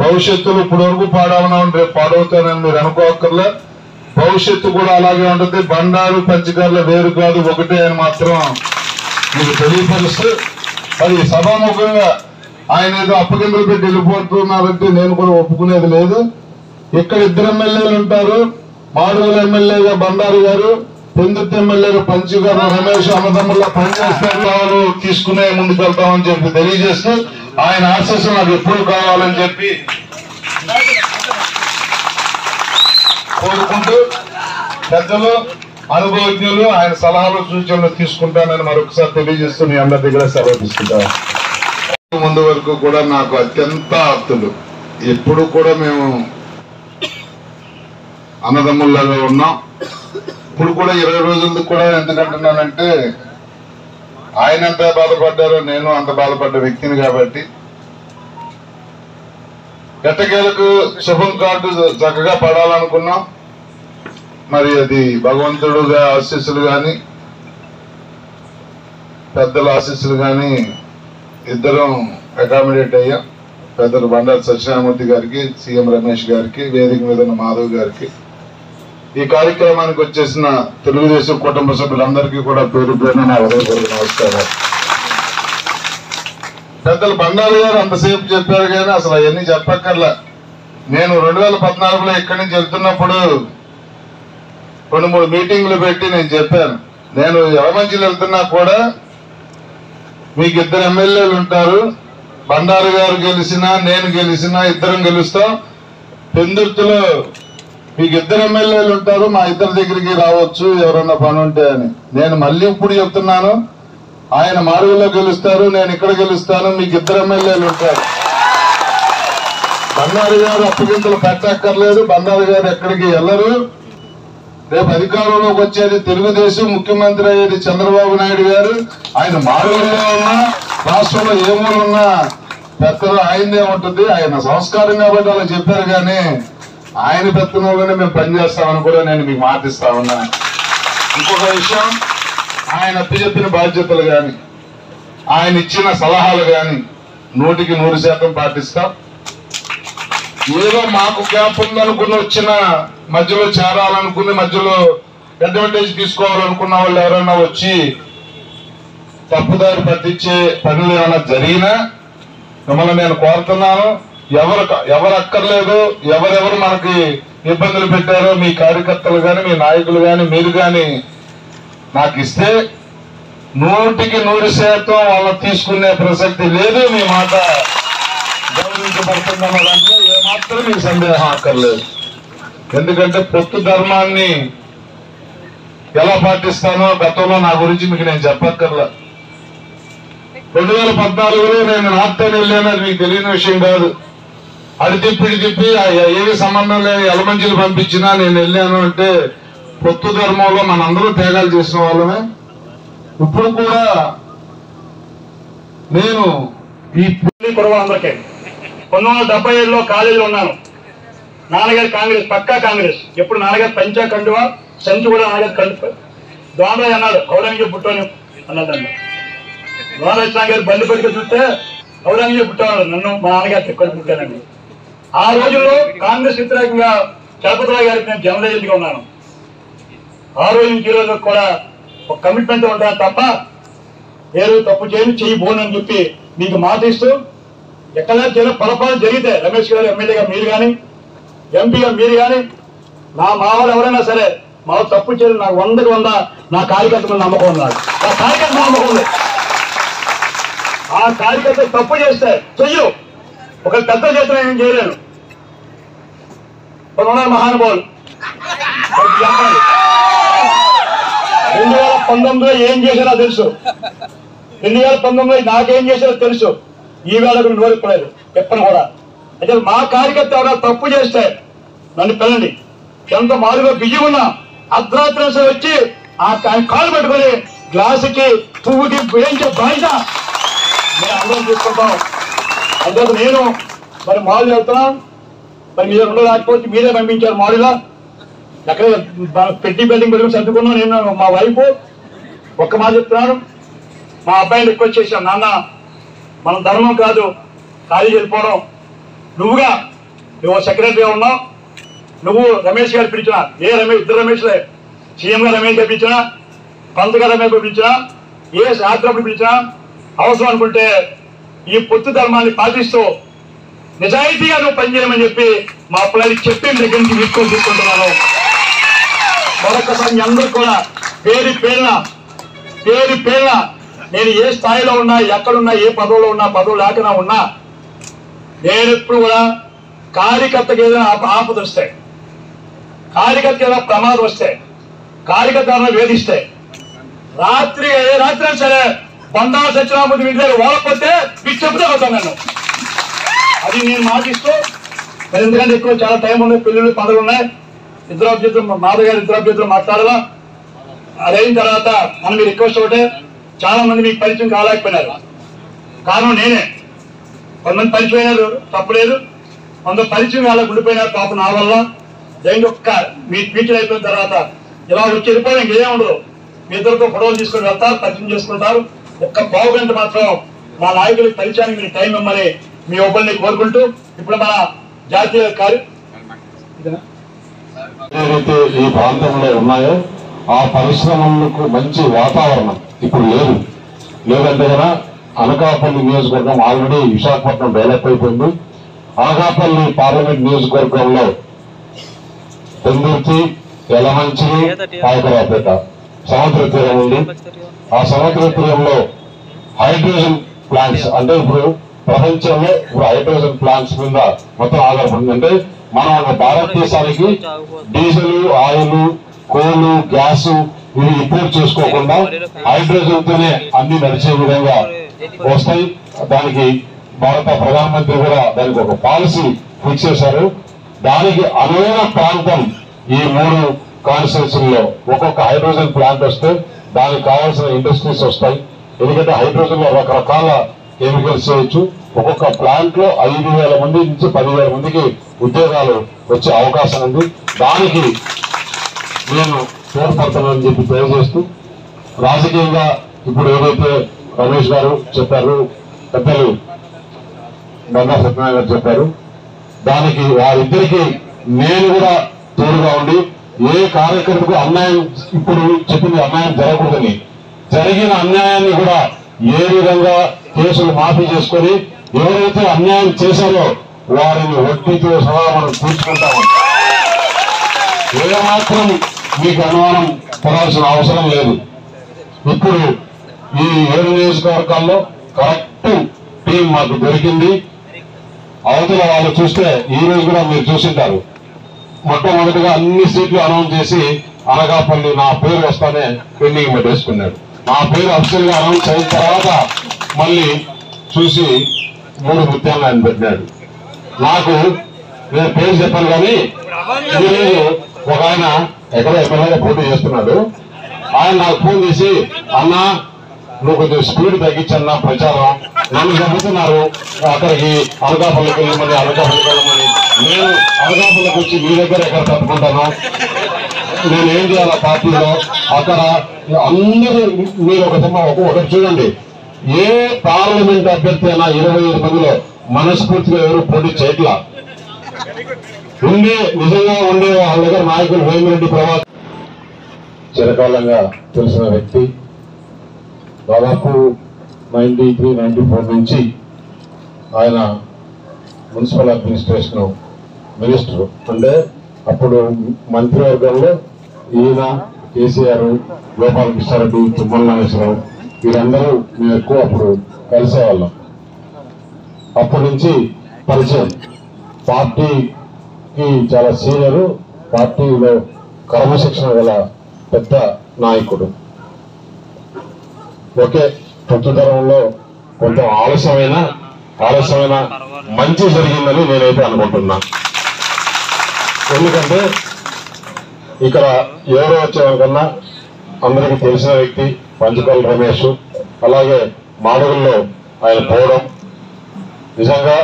భవిష్యత్తులో ఇప్పుడు వరకు పాడవనామని రేపు పాడవుతానని మీరు అనుకోకర్లా. భవిష్యత్తు కూడా అలాగే ఉంటుంది. బండారు పంచకర్ల వేరు కాదు, ఒకటే అని మాత్రం మీకు తెలియపరుస్తూ, మరి సభాముఖంగా ఆయన ఏదో అప్పగింతలు పెట్టి వెళ్ళిపోతున్నారంటే నేను కూడా ఒప్పుకునేది లేదు. ఇక్కడ 2 ఎమ్మెల్యేలు ఉంటారు. మాడుగుల ఎమ్మెల్యేగా బండారు గారు, పెందుర్తి ఎమ్మెల్యేగా పంచగారు రమేష్ అన్నదమ్ముల్లా పనిచేస్తారు. తీసుకునే ముందుకు వెళ్తామని చెప్పి తెలియజేస్తూ, ఆయన ఆశీస్సులు నాకు ఎప్పుడు కావాలని చెప్పి కోరుకుంటూ, పెద్దలు అనుభవజ్ఞులు ఆయన సలహాలు సూచనలు తీసుకుంటానని మరొకసారి తెలియజేస్తూ మీ అందరి దగ్గర సెలవు తీసుకుంటాను. ముందు వరకు కూడా నాకు అత్యంత ఆప్తులు, ఎప్పుడు కూడా మేము అన్నదమ్ముల్లాగా ఉన్నాం. ఇప్పుడు కూడా 20 రోజులకు కూడా ఎందుకంటున్నానంటే ఆయన ఎంత బాధపడ్డారో నేను అంత బాధపడ్డ వ్యక్తిని కాబట్టి, ఎట్టకేలకు శుభం కార్డు చక్కగా పడాలనుకున్నాం. మరి అది భగవంతుడుగా ఆశీస్సులు కానీ, పెద్దల ఆశీస్సులు కానీ ఇద్దరం అకామిడేట్ అయ్యాం. పెద్దలు బండారు సత్యనారాయణమూర్తి గారికి, సీఎం రమేష్ గారికి, వేదిక మీద ఉన్న మాధవ్ గారికి, ఈ కార్యక్రమానికి వచ్చేసిన తెలుగుదేశం కుటుంబ సభ్యులందరికీ కూడా పేరు పేరున నా హృదయపూర్వక నమస్కారాలు. పెద్దలు బండారు గారు అంతసేపు చెప్పారు కానీ అసలు అవన్నీ చెప్పక్కర్లా. నేను 2014లో ఇక్కడి నుంచి వెళ్తున్నప్పుడు 2-3 మీటింగ్లు పెట్టి నేను చెప్పాను, నేను యలమంచిలి వెళ్తున్నా కూడా మీకు 2 ఎమ్మెల్యేలు ఉంటారు, బండారు గారు గెలిచినా నేను గెలిచినా ఇద్దరం గెలుస్తాం. పెందుర్తిలో మీకు 2 ఎమ్మెల్యేలు ఉంటారు, మా ఇద్దరి దగ్గరికి రావచ్చు ఎవరన్నా పని ఉంటే అని. నేను మళ్ళీ ఇప్పుడు చెప్తున్నాను, ఆయన మాడుగులో గెలుస్తారు, నేను ఇక్కడ గెలుస్తాను, మీకు 2 ఎమ్మెల్యేలు ఉంటారు. బండారు గారు అప్పగింతలు పెట్టక్కర్లేదు, బండారు గారు ఎక్కడికి వెళ్ళరు. రేపు అధికారంలోకి వచ్చేది తెలుగుదేశం, ముఖ్యమంత్రి అయ్యేది చంద్రబాబు నాయుడు గారు. ఆయన మారుమూలలో ఉన్నా, రాష్ట్రంలో ఏ మూలన్నా పెత్తనం ఆయనదే ఉంటుంది. ఆయన సంస్కారం కాబట్టి అలా చెప్పారు, కానీ ఆయన పెత్తనంలోనే మేము పనిచేస్తామని కూడా నేను మీకు మాటిస్తా ఉన్నా. ఇంకొక విషయం, ఆయన అప్పచెప్పిన బాధ్యతలు కానీ, ఆయన ఇచ్చిన సలహాలు కానీ 100% పాటిస్తాం. ఏదో మాకు గ్యాప్ ఉందనుకుని వచ్చిన, మధ్యలో చేరాలనుకుని, మధ్యలో అడ్వాంటేజ్ తీసుకోవాలనుకున్న వాళ్ళు ఎవరైనా వచ్చి తప్పుదారి పట్టించే పనులు ఏమైనా జరిగినా మిమ్మల్ని నేను కోరుతున్నాను, ఎవరు అక్కర్లేదు. ఎవరెవరు మనకి ఇబ్బందులు పెట్టారో మీ కార్యకర్తలు కానీ, మీ నాయకులు కానీ, మీరు కానీ నాకు ఇస్తే 100% వాళ్ళని తీసుకునే ప్రసక్తి లేదు. మీ మాట గౌరవించబడుతుందన్న దాంట్లో ఏమాత్రం మీకు సందేహం అక్కర్లేదు. ఎందుకంటే పొత్తు ధర్మాన్ని ఎలా పాటిస్తానో గతంలో నా గురించి మీకు నేను చెప్పక్కర్లా. 2014లో నేను నార్త్ అని వెళ్ళాను, అది మీకు తెలియని విషయం కాదు. అడితిప్పి తిప్పి ఏమి సంబంధం లేని ఎలమంచిలు పంపించినా నేను వెళ్ళాను అంటే పొత్తు ధర్మంలో మనందరూ త్యాగాలు చేసిన వాళ్ళమే. ఇప్పుడు కూడా నేను ఈ కురవాళ్ళందరికీ 1977లో కాలేజీలో ఉన్నాను. నాన్నగారు కాంగ్రెస్, పక్కా కాంగ్రెస్. ఎప్పుడు నాన్నగారు పంచా కండువా, సంచి కూడా నాన్నగారు కండు. ద్వారరాజు అన్నాడు ఔరంగజేబు పుట్టని అన్నాడు. ద్వారరాజు గారు బండి పడికి చూస్తే ఔరంగజేబు పుట్టాడు, నన్ను మా నాన్నగారు తిక్కని పుట్టానండి. ఆ రోజుల్లో కాంగ్రెస్ వ్యతిరేకంగా చలపతిరావు గారికి నేను జనరల్ ఏజెంట్గా ఉన్నాను. ఆ రోజు నుంచి ఈ రోజు కూడా ఒక కమిట్మెంట్ ఉంటాను తప్ప ఏ రోజు తప్పు చేయని చెయ్యి బోనని చెప్పి మీకు మాట ఇస్తూ, ఎక్కడ చిన్న పొరపాటు జరిగితే రమేష్ గారు ఎమ్మెల్యేగా మీరు కానీ, ఎంపీగా మీరు కానీ, నా మావాళ్ళు ఎవరైనా సరే మా తప్పు చేయదు, నాకు 100కి 100 నా కార్యకర్తలు నమ్మకం ఉన్నారు. నా కార్యకర్త నమ్మకం ఉంది. ఆ కార్యకర్త తప్పు చేస్తే చెయ్యు, ఒక పెద్ద చేతులు నేను చేయలేను. ఉన్నారు మహానుభావులు. 2019లో ఏం చేశారో తెలుసు, 2019లో నాకేం చేశారో తెలుసు. ఈ వేళకు నోరిపోలేదు చెప్పను కూడా. అయితే మా కార్యకర్త ఎవరైనా తప్పు చేస్తే నన్ను పిల్లండి. ఎంత మారుగా బిజీ ఉన్నా అర్ధరాత్రి వచ్చి ఆ కాలు పెట్టుకుని గ్లాసుకి పువ్వుకి వేయించే బాధ్యత మేము అందరం చూసుకుంటాం. అయితే నేను మరి మాలు వెళ్తున్నాం, మరి మీరు రెండో రాకపోతే మీరే పంపించారు మాలులా. ఎక్కడ పెట్టి బిల్డింగ్ పెట్టుకుని సర్దుకున్నాం. నేను మా వైపు ఒక్క మాట చెప్తున్నాను, మా అబ్బాయిని రిక్వెస్ట్ చేశాను, నాన్న మన ధర్మం కాదు ఖాళీ వెళ్ళిపోవడం. నువ్వు సెక్రటరీగా ఉన్నావు, నువ్వు రమేష్ గారు పిలిచినా, ఏ రమేష్, ఇద్దరు రమేష్లే, సీఎం గారు రమేష్ గారు పిలిచినా, పంత్ గారు రమేష్ గారు పిలిచినా, ఏ శాస్త్రప్పుడు పిలిచినా, అవసరం అనుకుంటే ఈ పొత్తు ధర్మాన్ని పాటిస్తూ నిజాయితీగా నువ్వు పనిచేయమని చెప్పి మా పిల్లలకి చెప్పి దగ్గర నుంచి తీసుకుంటున్నాను. మరొకసారి మీ అందరూ కూడా పేరు పేరున నేను ఏ స్థాయిలో ఉన్నా, ఎక్కడున్నా, ఏ పదవిలో ఉన్నా, పదవి లేకనా ఉన్నా, నేను ఎప్పుడు కూడా కార్యకర్తకి ఏదైనా ఆపద వస్తే, కార్యకర్తకి ఏదైనా ప్రమాదం వస్తే, కార్యకర్తలను వేధిస్తే, రాత్రి ఏ రాత్రి అయినా సరే బండారు సత్యనారాయణ ఇంటి దగ్గర ఓడకపోతే మీకు చెప్తే అవుతాను నన్ను. అది నేను మాటిస్తూ, మరి ఎందుకంటే ఎక్కువ చాలా టైం ఉన్నాయి, పెళ్ళిళ్ళు పనులు ఉన్నాయి, ఇద్దరు అభ్యర్థులు మాధవ్ గారు ఇద్దరు అభ్యర్థులు మాట్లాడాలా. అదైన తర్వాత మనం మీ రిక్వెస్ట్ ఒకటే, చాలా మంది మీకు పరిచయం కాలేకపోయినారు, కారణం నేనే. కొంతమంది పరిచయం అయినారు, తప్పులేదు. కొంత పరిచయం కాలేక ఉండిపోయినారు, పాపం నా వల్ల. దేని ఒక్క మీ స్పీచ్లు అయిపోయిన తర్వాత ఇలా వచ్చి వెళ్ళిపోయి ఇంకేం ఉండదు. మీ ఇద్దరితో ఫోటోలు తీసుకొని వెళ్తారు, పరిచయం చేసుకుంటారు. ఒక్క పావు గంట మాత్రం మా నాయకులకి పరిచయానికి మీరు టైం ఇమ్మని మీ ఒబ్బల్ని కోరుకుంటూ, ఇప్పుడు మన జాతీయ ఏదైతే ఈ ప్రాంతంలో ఉన్నాయో ఆ పరిశ్రమలకు మంచి వాతావరణం ఇప్పుడు లేదంటే కదా. అనకాపల్లి నియోజకవర్గం ఆల్రెడీ విశాఖపట్నం డెవలప్ అయిపోయింది. అనకాపల్లి పార్లమెంట్ నియోజకవర్గంలో పెందుర్తి, యలమంచిలి, పాయకరాపేట సముద్ర తీరం ఉంది. ఆ సముద్ర తీరంలో హైడ్రోజన్ ప్లాంట్స్, అంటే ఇప్పుడు ప్రపంచంలో ఇప్పుడు హైడ్రోజన్ ప్లాంట్స్ మీద మొత్తం ఆధారపడింది. అంటే మన భారతదేశానికి డీజిల్, ఆయిల్, కోలు, గ్యాస్ ఇవి ఇంపోర్ట్ చేసుకోకుండా హైడ్రోజన్ తోనే అన్ని నడిచే విధంగా వస్తాయి. దానికి భారత ప్రధానమంత్రి కూడా దానికి ఒక పాలసీ ఫిక్స్ చేశారు. దానికి అనువైన ప్రాంతం ఈ 3 కాన్స్టిట్యూన్సీలో ఒక్కొక్క హైడ్రోజన్ ప్లాంట్ వస్తే దానికి కావాల్సిన ఇండస్ట్రీస్ వస్తాయి. ఎందుకంటే హైడ్రోజన్ లో రకరకాల కెమికల్స్ చేయొచ్చు. ఒక్కొక్క ప్లాంట్ లో 5,000 మంది నుంచి 10,000 మందికి ఉద్యోగాలు వచ్చే అవకాశం ఉంది. దానికి నేను తోడ్పడతానని చెప్పి తెలియజేస్తూ, రాజకీయంగా ఇప్పుడు ఏదైతే రమేష్ గారు చెప్పారు, పెద్దలు బండా సత్యనారాయణ గారు చెప్పారు, దానికి వారిద్దరికి నేను కూడా తోడుగా ఉండి ఏ కార్యకర్తకు అన్యాయం, ఇప్పుడు చెప్పింది అన్యాయం జరగకూడదని, జరిగిన అన్యాయాన్ని కూడా ఏ విధంగా కేసులు మాఫీ చేసుకొని ఎవరైతే అన్యాయం చేశారో వారిని వడ్డీతో సహా మనం తీర్చుకుంటాము. ఏమాత్రం మీకు అనుమానం పడాల్సిన అవసరం లేదు. ఇప్పుడు ఈ 7 నియోజకవర్గాల్లో కరెక్ట్ టీం మాకు దొరికింది. అవతల వాళ్ళు చూస్తే ఈ రోజు కూడా మీరు చూసింటారు, మొట్టమొదటిగా అన్ని సీట్లు అనౌన్స్ చేసి అనకాపల్లి నా పేరు వస్తానే పెండింగ్ పెట్టేసుకున్నాడు. నా పేరు అఫీషియల్ గా అనౌన్స్ అయిన తర్వాత మళ్ళీ చూసి 3 ముత్యాలను ఆయన పెట్టినాడు. నాకు నేను పేరు చెప్పాను కానీ ఈరోజు ఒక ఆయన ఎక్కడో ఎమ్మెల్యేగా పోటీ చేస్తున్నాడు. ఆయన నాకు ఫోన్ చేసి, అన్నా నువ్వు కొంచెం స్పీడ్ తగ్గించన్నా ప్రచారం, నన్ను చెబుతున్నారు అక్కడికి అనకాపల్లికి వెళ్ళమని, అనకాపల్లికి వెళ్ళమని. నేను అనకాపల్లికి వచ్చి మీ దగ్గర ఎక్కడ తప్పుకుంటాను, నేను ఏం చేయాలి పార్టీలో అక్కడ అందరూ. మీరు ఒకటి చూడండి, ఏ పార్లమెంట్ అభ్యర్థి అయినా 25 మందిలో మనస్ఫూర్తిగా ఎవరు పోటీ చేయట్లా. నిజంగా ఉండే వాళ్ళ దగ్గర నాయకులు వేమిరెడ్డి ప్రభాకర్ చిరకాలంగా తెలిసిన వ్యక్తి. దాదాపు 93-94 నుంచి ఆయన మున్సిపల్ అడ్మినిస్ట్రేషన్ మినిస్టర్. అంటే అప్పుడు మంత్రివర్గంలో ఈయన, కేసీఆర్, గోపాలకృష్ణారెడ్డి, తుమ్మల నాగేశ్వరరావు వీరందరూ మేము ఎక్కువ అప్పుడు కలిసేవాళ్ళం. అప్పటి నుంచి పరిచయం. పార్టీకి చాలా సీనియరు, పార్టీలో క్రమశిక్షణ గల పెద్ద నాయకుడు. ఒకే ప్రస్తుతరంలో కొంత ఆలస్యమైన మంచి జరిగిందని నేనైతే అనుకుంటున్నా. ఎందుకంటే ఇక్కడ ఎవరో వచ్చేవాళ్ళకన్నా అందరికీ తెలిసిన వ్యక్తి పంచకల్ రమేష్, అలాగే మాడుగుల్లో ఆయన పోవడం, నిజంగా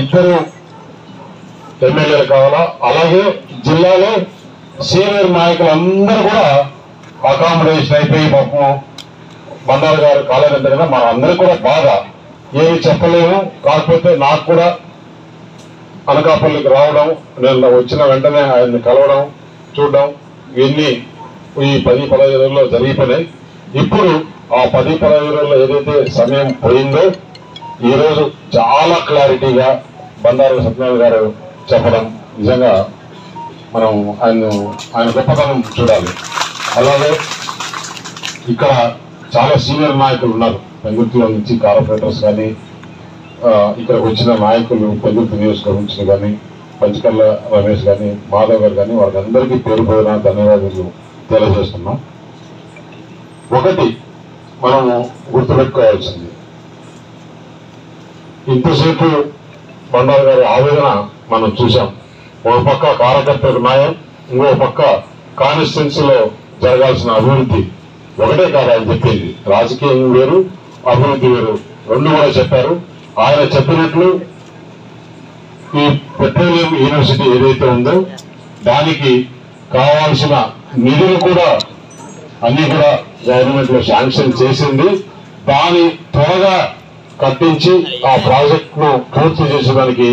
ఇద్దరు ఎమ్మెల్యేలు కావాలా. అలాగే జిల్లాలో సీనియర్ నాయకులందరూ కూడా అకామిడేషన్ అయిపోయి పాపం బండారు గారు కాలేదంటే కదా మన అందరికీ కూడా బాధ, ఏమి చెప్పలేము. కాకపోతే నాకు కూడా అనకాపల్లికి రావడం, నేను వచ్చిన వెంటనే ఆయన్ని కలవడం, చూడడం, ఇవన్నీ ఈ 10-15 రోజుల్లో జరిగిపోయినాయి. ఇప్పుడు ఆ 10-15 రోజుల్లో ఏదైతే సమయం పోయిందో ఈరోజు చాలా క్లారిటీగా బండారు సత్యనారాయణ గారు చెప్పడం, నిజంగా మనం ఆయన గొప్పతనం చూడాలి. అలాగే ఇక్కడ చాలా సీనియర్ నాయకులు ఉన్నారు, పెందుర్తిలో నుంచి కార్పొరేటర్స్ కానీ, ఇక్కడికి వచ్చిన నాయకులు పెందుర్తి నియోజకవర్గం నుంచి కానీ, పంచకల్ల రమేష్ కానీ, మాధవ్ గారు కానీ, వాళ్ళందరికీ పేరు పేరున ధన్యవాదాలు తెలియజేస్తున్నాం. ఒకటి మనం గుర్తుపెట్టుకోవాల్సింది, ఇంతసేపు బండారు గారి ఆవేదన మనం చూసాం. ఒక పక్క కార్యకర్తలకు న్యాయం, ఇంకో పక్క కాన్స్టిట్యున్సీలో జరగాల్సిన అభివృద్ధి. ఒకటే కాదు ఆయన చెప్పింది, రాజకీయం వేరు, అభివృద్ధి వేరు, రెండు కూడా చెప్పారు. ఆయన చెప్పినట్లు ఈ పెట్రోలియం యూనివర్సిటీ ఏదైతే ఉందో దానికి కావాల్సిన నిధులు కూడా అన్ని కూడా గవర్నమెంట్ లో శాంక్షన్ చేసింది. దాన్ని త్వరగా కట్టించి ఆ ప్రాజెక్ట్ ను పూర్తి చేసేదానికి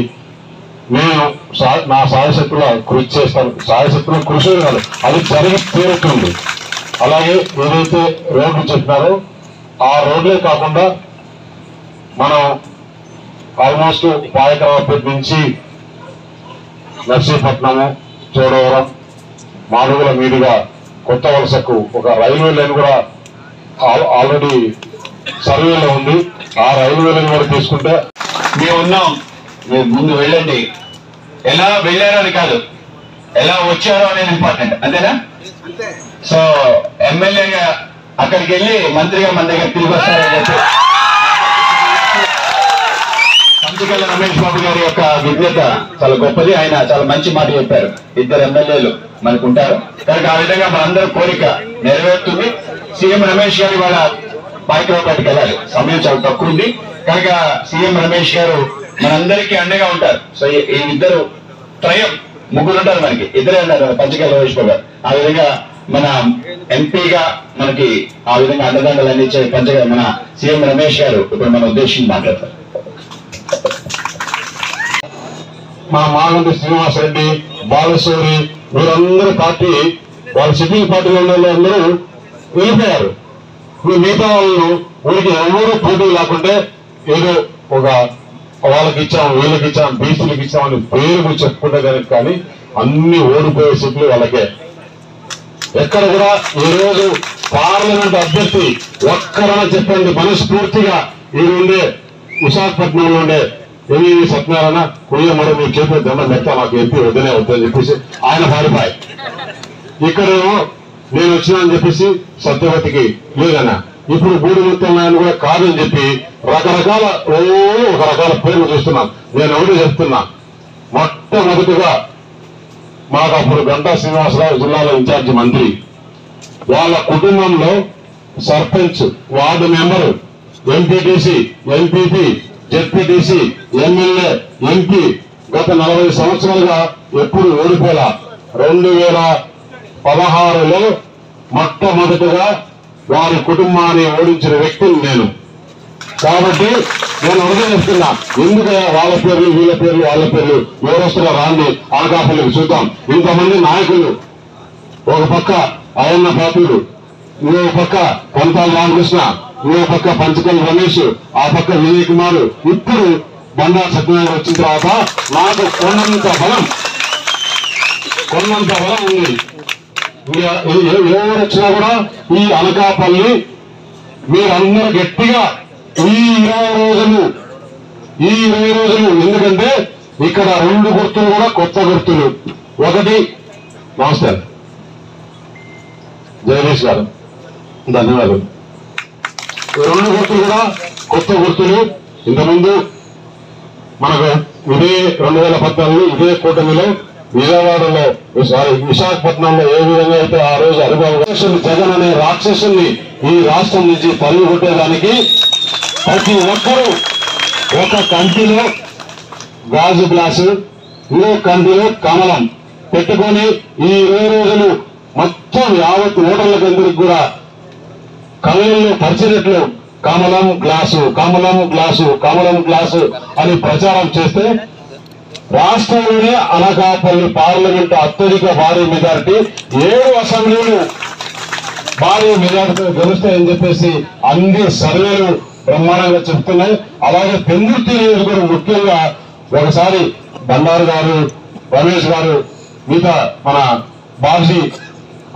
నేను నా సాయశక్తుల కృషి చేస్తాను. సాయశక్తుల కృషి కాదు, అది జరిగి తీరుతుంది. అలాగే ఏదైతే రోడ్లు చెప్పినారో ఆ రోడ్లే కాకుండా మనం ఆల్మోస్ట్ పాయకరావుపేట నుంచి నర్సీపట్నము, చోడవరం, మాడుగుల మీదుగా కొత్త వలసకు ఒక రైల్వే లైన్ కూడా ఆల్రెడీ సర్వేలో ఉంది. ఆ రైల్వే లైన్ కూడా తీసుకుంటే మేము ఉన్నాం. మీరు ముందు వెళ్ళండి, ఎలా వెళ్ళారో అని కాదు, ఎలా వచ్చారో అనేది ఇంపార్టెంట్, అంతేనా? సో ఎమ్మెల్యేగా అక్కడికి వెళ్ళి మంత్రిగా మన దగ్గర తిరిగి వస్తారని చెప్పి పంచకల్ల రమేష్ బాబు గారి యొక్క విజ్ఞత చాలా గొప్పది. ఆయన చాలా మంచి మాట చెప్పారు. 2 ఎమ్మెల్యేలు మనకు ఉంటారు. కనుక ఆ విధంగా మనందరూ కోరిక నెరవేరుతుంది. సీఎం రమేష్ గారు వాళ్ళ పార్టీకి వెళ్ళాలి, సమయం చాలా తక్కువ ఉంది. కనుక సీఎం రమేష్ గారు మనందరికీ అండగా ఉంటారు. సో ఈ ఇద్దరు త్రయం, ముగ్గురు ఉంటారు మనకి, ఇద్దరే ఉన్నారు పంచకల్ రమేష్ బాబు గారు. ఆ విధంగా మన ఎంపీగా మనకి ఆ విధంగా అండదండలు అందించే మన సీఎం రమేష్ గారు ఇప్పుడు మన ఉద్దేశించి మాట్లాడతారు. మా మాగంటి శ్రీనివాసరెడ్డి, బాలశౌరి వీరందరూ పార్టీ వాళ్ళ సిట్టింగ్ పార్టీలో ఉన్న అందరూ వెళ్ళిపోయారు. మిగతా వాళ్ళను ఊరికి ఎవరూ పోటీ లేకుంటే ఏదో ఒక వాళ్ళకి ఇచ్చాం, వీళ్ళకి ఇచ్చాం, బీసీలకు ఇచ్చామని పేరు చెప్పుకుంటే కనుక కానీ అన్ని ఓడిపోయే సీట్లు వాళ్ళకే. ఎక్కడ కూడా ఈ రోజు పార్లమెంట్ అభ్యర్థి ఒక్కరైనా చెప్పండి మనస్ఫూర్తిగా ఈ ఉండే విశాఖపట్నంలో ఉండే ఎంఈవి సత్యనారాయణ కొయ్యమడ మీరు చెప్పే దండం పెడతా నాకు ఎంపీ వద్దనే వద్దని చెప్పేసి ఆయన పారిపోయి, ఇక్కడేమో నేను వచ్చినానని చెప్పేసి సత్యవతికి లేదన్నా, ఇప్పుడు గూడు ముత్యాన్ని కూడా కాదని చెప్పి రకరకాల ఒక రకాల పేర్లు చూస్తున్నాను. నేను ఒకటి చెప్తున్నా, మొట్టమొదటిగా మాకు అప్పుడు గంటా శ్రీనివాసరావు జిల్లాలో ఇన్ఛార్జి మంత్రి, వాళ్ళ కుటుంబంలో sarpanch, ward member, MPTC, MPP, ZPTC, MLA, MP గత 40 సంవత్సరాలుగా ఎప్పుడు ఓడిపోలా. 2016లో మొట్టమొదటిగా వారి కుటుంబాన్ని ఓడించిన వ్యక్తిని నేను. కాబట్టి నేను ఒకటే చెప్తున్నా, ఎందుకు వాళ్ళ పేర్లు వీళ్ళ పేర్లు వాళ్ళ పేర్లు ఎవరు వస్తున్నా రాండి అనకాపల్లికి చూద్దాం. ఇంతమంది నాయకులు, ఒక పక్క అయ్యన్న పాత్రుడు, ఇంకో పక్క కొంతాల రామకృష్ణ, ఇంకో పక్క పంచకల్ రమేష్, ఆ పక్క విజయ్ కుమార్, ఇప్పుడు బండారు సత్యనారాయణ వచ్చిన తర్వాత నాకు కొన్నంత బలం ఉంది. ఎవరు వచ్చినా కూడా ఈ అనకాపల్లి మీరందరూ గట్టిగా ఈ 20 రోజులు ఎందుకంటే ఇక్కడ 2 గుర్తులు కూడా కొత్త గుర్తులు. ఒకటి, నమస్తే జగదీష్ గారు, ధన్యవాదాలు. 2 గుర్తులు కూడా కొత్త గుర్తులు. ఇంతకుముందు మనకు ఇదే 2014 ఇదే కూటమిలో విజయవాడలో విశాఖపట్నంలో ఏ విధంగా అయితే ఆ రోజు అనుభవం జగన్ అనే రాక్షసుని ఈ రాష్ట్రం నుంచి తల్లి కొట్టేదానికి ప్రతి ఒక్కరూ ఒక కంటిలో గాజు గ్లాసు, ఇంకో కంటిలో కమలం పెట్టుకొని ఈ 20 రోజులు మొత్తం యావత్ ఓటర్లకందరికి కూడా కళ్ళల్లో పరిచినట్లు కమలం గ్లాసు, కమలం గ్లాసు, కమలం గ్లాసు అని ప్రచారం చేస్తే రాష్ట్రంలోనే అనకాపల్లి పార్లమెంట్ అత్యధిక భారీ మెజారిటీ 7 అసెంబ్లీలు భారీ మెజారిటీతో గెలుస్తాయని చెప్పేసి అన్ని సర్వేలు బ్రహ్మాండంగా చెప్తున్నాయి. అలాగే పెందుర్తి నియోజకవర్గం ముఖ్యంగా ఒకసారి బండారు గారు, రమేష్ గారు, మిగతా మన బాబ్జీ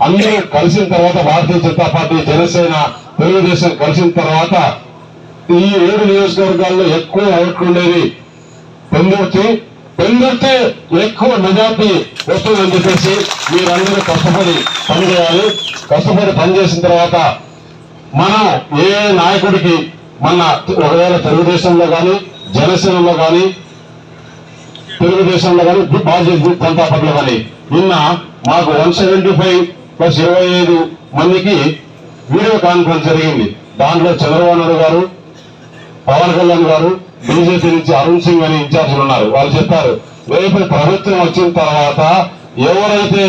అందరూ కలిసిన తర్వాత భారతీయ జనతా పార్టీ, జనసేన, తెలుగుదేశం కలిసిన తర్వాత ఈ 7 నియోజకవర్గాల్లో ఎక్కువ ఓట్లు ఉండేది పెందుర్తి ఎక్కువ మెజార్టీ వస్తుందని చెప్పేసి మీరందరూ కష్టపడి పనిచేయాలి. కష్టపడి పనిచేసిన తర్వాత మనం ఏ నాయకుడికి మన ఒకవేళ తెలుగుదేశంలో కానీ, జనసేనలో కానీ, తెలుగుదేశంలో కానీ, భారతీయ జనతా పార్టీలో కానీ నిన్న మాకు 175+25 మందికి వీడియో కాన్ఫరెన్స్ జరిగింది. దాంట్లో చంద్రబాబు నాయుడు గారు, పవన్ కళ్యాణ్ గారు, బీజేపీ నుంచి అరుణ్ సింగ్ అని ఇన్ఛార్జీలు ఉన్నారు. వాళ్ళు చెప్పారు, రేపు ప్రభుత్వం వచ్చిన తర్వాత ఎవరైతే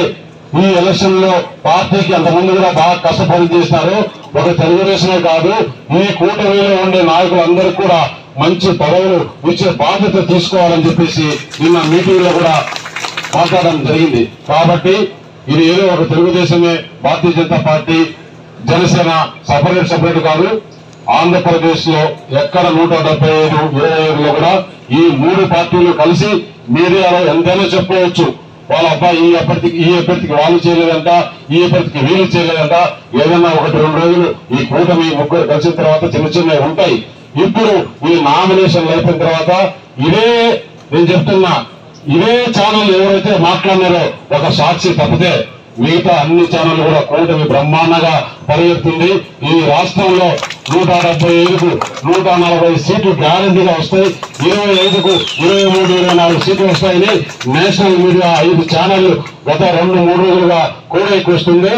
ఈ ఎలక్షన్ లో పార్టీకి అంతమంది కూడా బాగా కష్టపడి చేసినారో ఒక తెలుగుదేశమే కాదు ఈ కూటమిలో ఉండే నాయకులందరూ కూడా మంచి పదవులు ఇచ్చే బాధ్యత తీసుకోవాలని చెప్పేసి నిన్న మీటింగ్ లో కూడా మాట్లాడడం జరిగింది. కాబట్టి ఇది ఏదో ఒక తెలుగుదేశమే, భారతీయ జనతా పార్టీ, జనసేన సపరేట్ కాదు. ఆంధ్రప్రదేశ్ లో ఎక్కడ 175, 25లో కూడా ఈ 3 పార్టీలు కలిసి మీడియాలో ఎంతైనా చెప్పుకోవచ్చు, వాళ్ళ అబ్బాయి ఈ అభ్యర్థికి వాళ్ళు చేయలేదంట, ఈ అభ్యర్థికి వీళ్ళు చేయలేదంట. ఏదన్నా 1-2 రోజులు ఈ కూటమి ముగ్గురు కలిసిన తర్వాత చిన్నవి ఉంటాయి. ఇప్పుడు ఈ నామినేషన్లు అయిపోయిన తర్వాత నేను చెప్తున్నా, ఇదే ఛానల్ ఎవరైతే మాట్లాడినారో ఒక సాక్షి తప్పితే మిగతా అన్ని ఛానల్ కూడా కూటమి బ్రహ్మాండంగా పరిగెడుతుంది. ఈ రాష్ట్రంలో 175కు 140 సీట్లు గ్యారంటీగా వస్తాయి. 25కు 23, 24 సీట్లు వస్తాయని నేషనల్ మీడియా 5 ఛానళ్లు గత 2-3 రోజులుగా కోడైకొస్తుంది.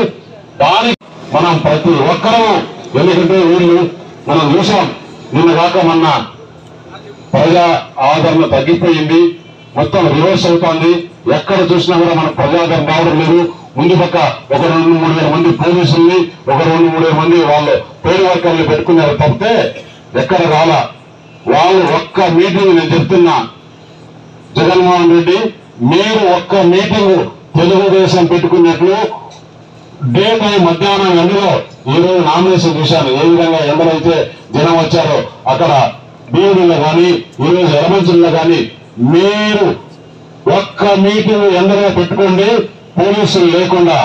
దానికి మనం ప్రతి ఒక్కరూ, ఎందుకంటే వీళ్ళు మనం చూసాం నిన్న కాక మొన్న ప్రజా ఆదరణ తగ్గిపోయింది, మొత్తం రివర్స్ అవుతోంది. ఎక్కడ చూసినా కూడా మనకు ప్రజాదరణ రావడం లేదు. ముందు పక్క 1-2-3 వేల మంది పోలీసుల్ని, 1-2-3 వేల మంది వాళ్ళు పేరు వర్కర్లు పెట్టుకున్నారు తప్పితే ఎక్కడ రాలా. వాళ్ళు ఒక్క మీటింగ్, నేను చెప్తున్నా జగన్మోహన్ రెడ్డి, మీరు ఒక్క మీటింగ్ తెలుగుదేశం పెట్టుకున్నట్లు డే టైం మధ్యాహ్నం ఎండలో ఈరోజు నామినేషన్ చూశాను. ఏ విధంగా ఎండలైతే జనం వచ్చారో అక్కడ బీవుడిలో కానీ ఈరోజు ఎలమంచుల్లో కానీ మీరు ఒక్క మీటింగ్ ఎండగా పెట్టుకోండి, పోలీసులు లేకుండా.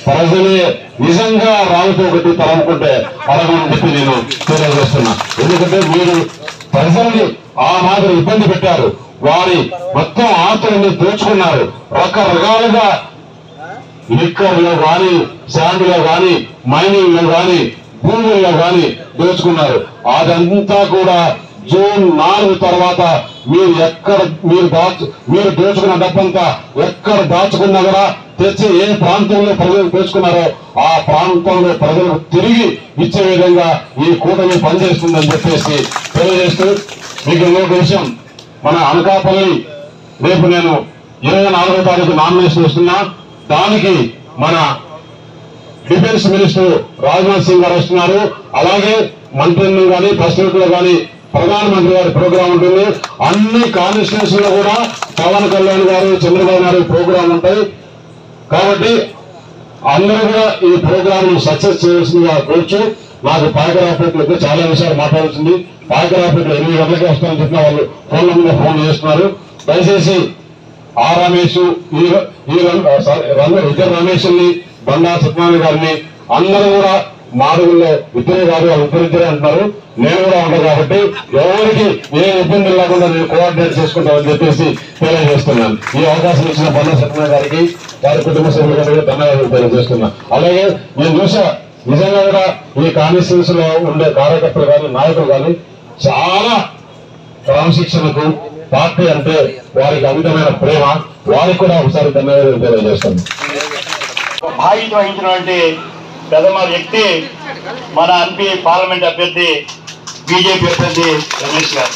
ప్రజలే నిజంగా రావుతో ఒకటి తరముకుంటే అరగని చెప్పి నేను తెలియజేస్తున్నా. ఎందుకంటే మీరు ప్రజల్ని ఆ మాదిరి ఇబ్బంది పెట్టారు, వారి మొత్తం ఆస్తులన్నీ దోచుకున్నారు. రకరకాలుగా లిక్కర్లో కానీ, శాండ్లో కానీ, మైనింగ్ లో కానీ, భూముల్లో కానీ దోచుకున్నారు. అదంతా కూడా జూన్ 4 తర్వాత మీరు దోచుకున్న డబ్బంతా ఎక్కడ దాచుకున్నా కూడా తెచ్చి ఏ ప్రాంతంలో ప్రజలు దోచుకున్నారో ఆ ప్రాంతంలో ప్రజలకు తిరిగి ఇచ్చే విధంగా ఈ కూటమి పనిచేస్తుందని చెప్పేసి తెలియజేస్తూ, మీకు ఇంకొక విషయం, మన అనకాపల్లి రేపు నేను 24వ తారీఖు నామినేషన్ వస్తున్నా. దానికి మన డిఫెన్స్ మినిస్టర్ రాజ్నాథ్ సింగ్ గారు వస్తున్నారు. అలాగే మంత్రులు కానీ, ప్రెసిడెంట్ లో కానీ ప్రధానమంత్రి గారి ప్రోగ్రాం ఉంటుంది. అన్ని కాన్స్టిట్యూన్సీ లో కూడా పవన్ కళ్యాణ్ గారు, చంద్రబాబు నాయుడు ప్రోగ్రాం ఉంటాయి. కాబట్టి అందరూ కూడా ఈ ప్రోగ్రామ్ సక్సెస్ చేయాల్సిందిగా కోరుచు. నాకు పాయకరావుపేటలో చాలా విషయాలు మాట్లాడుతుంది. పాయకరావుపేటలో 8 గంటలకే వస్తామని చెప్పిన వాళ్ళు ఫోన్ల మీద ఫోన్ చేస్తున్నారు. దయచేసి ఆ రమేష్, ఇద్దరు రమేష్ని, బండా సత్యనారాయణ గారిని అందరూ కూడా మాడుగుల్లో ఇద్దరే కాదు, ఇద్దరిద్దరే అంటున్నారు. నేను కూడా ఉంటాను కాబట్టి ఎవరికి ఏ ఇబ్బంది లేకుండా నేను కోఆర్డినేట్ చేసుకుంటామని చెప్పేసి తెలియజేస్తున్నాను. ఈ అవకాశం ఇచ్చిన బండా సత్యనారాయణ గారికి, వారి కుటుంబ సభ్యులకు ధన్యవాదాలు తెలియజేస్తున్నాను. అలాగే నేను చూసా, నిజంగా కూడా ఈ కాన్స్టిట్యూన్స్ లో ఉండే కార్యకర్తలు కానీ, నాయకులు కానీ చాలా క్రమశిక్షణకు, పార్టీ అంటే వారికి అమితమైన ప్రేమ, వారికి కూడా ఒకసారి ధన్యవాదాలు తెలియజేస్తాను. బాధ్యత వహించినటువంటి ప్రథమ వ్యక్తి మన ఎంపీ పార్లమెంట్ అభ్యర్థి, బీజేపీ అభ్యర్థి రమేష్ గారు.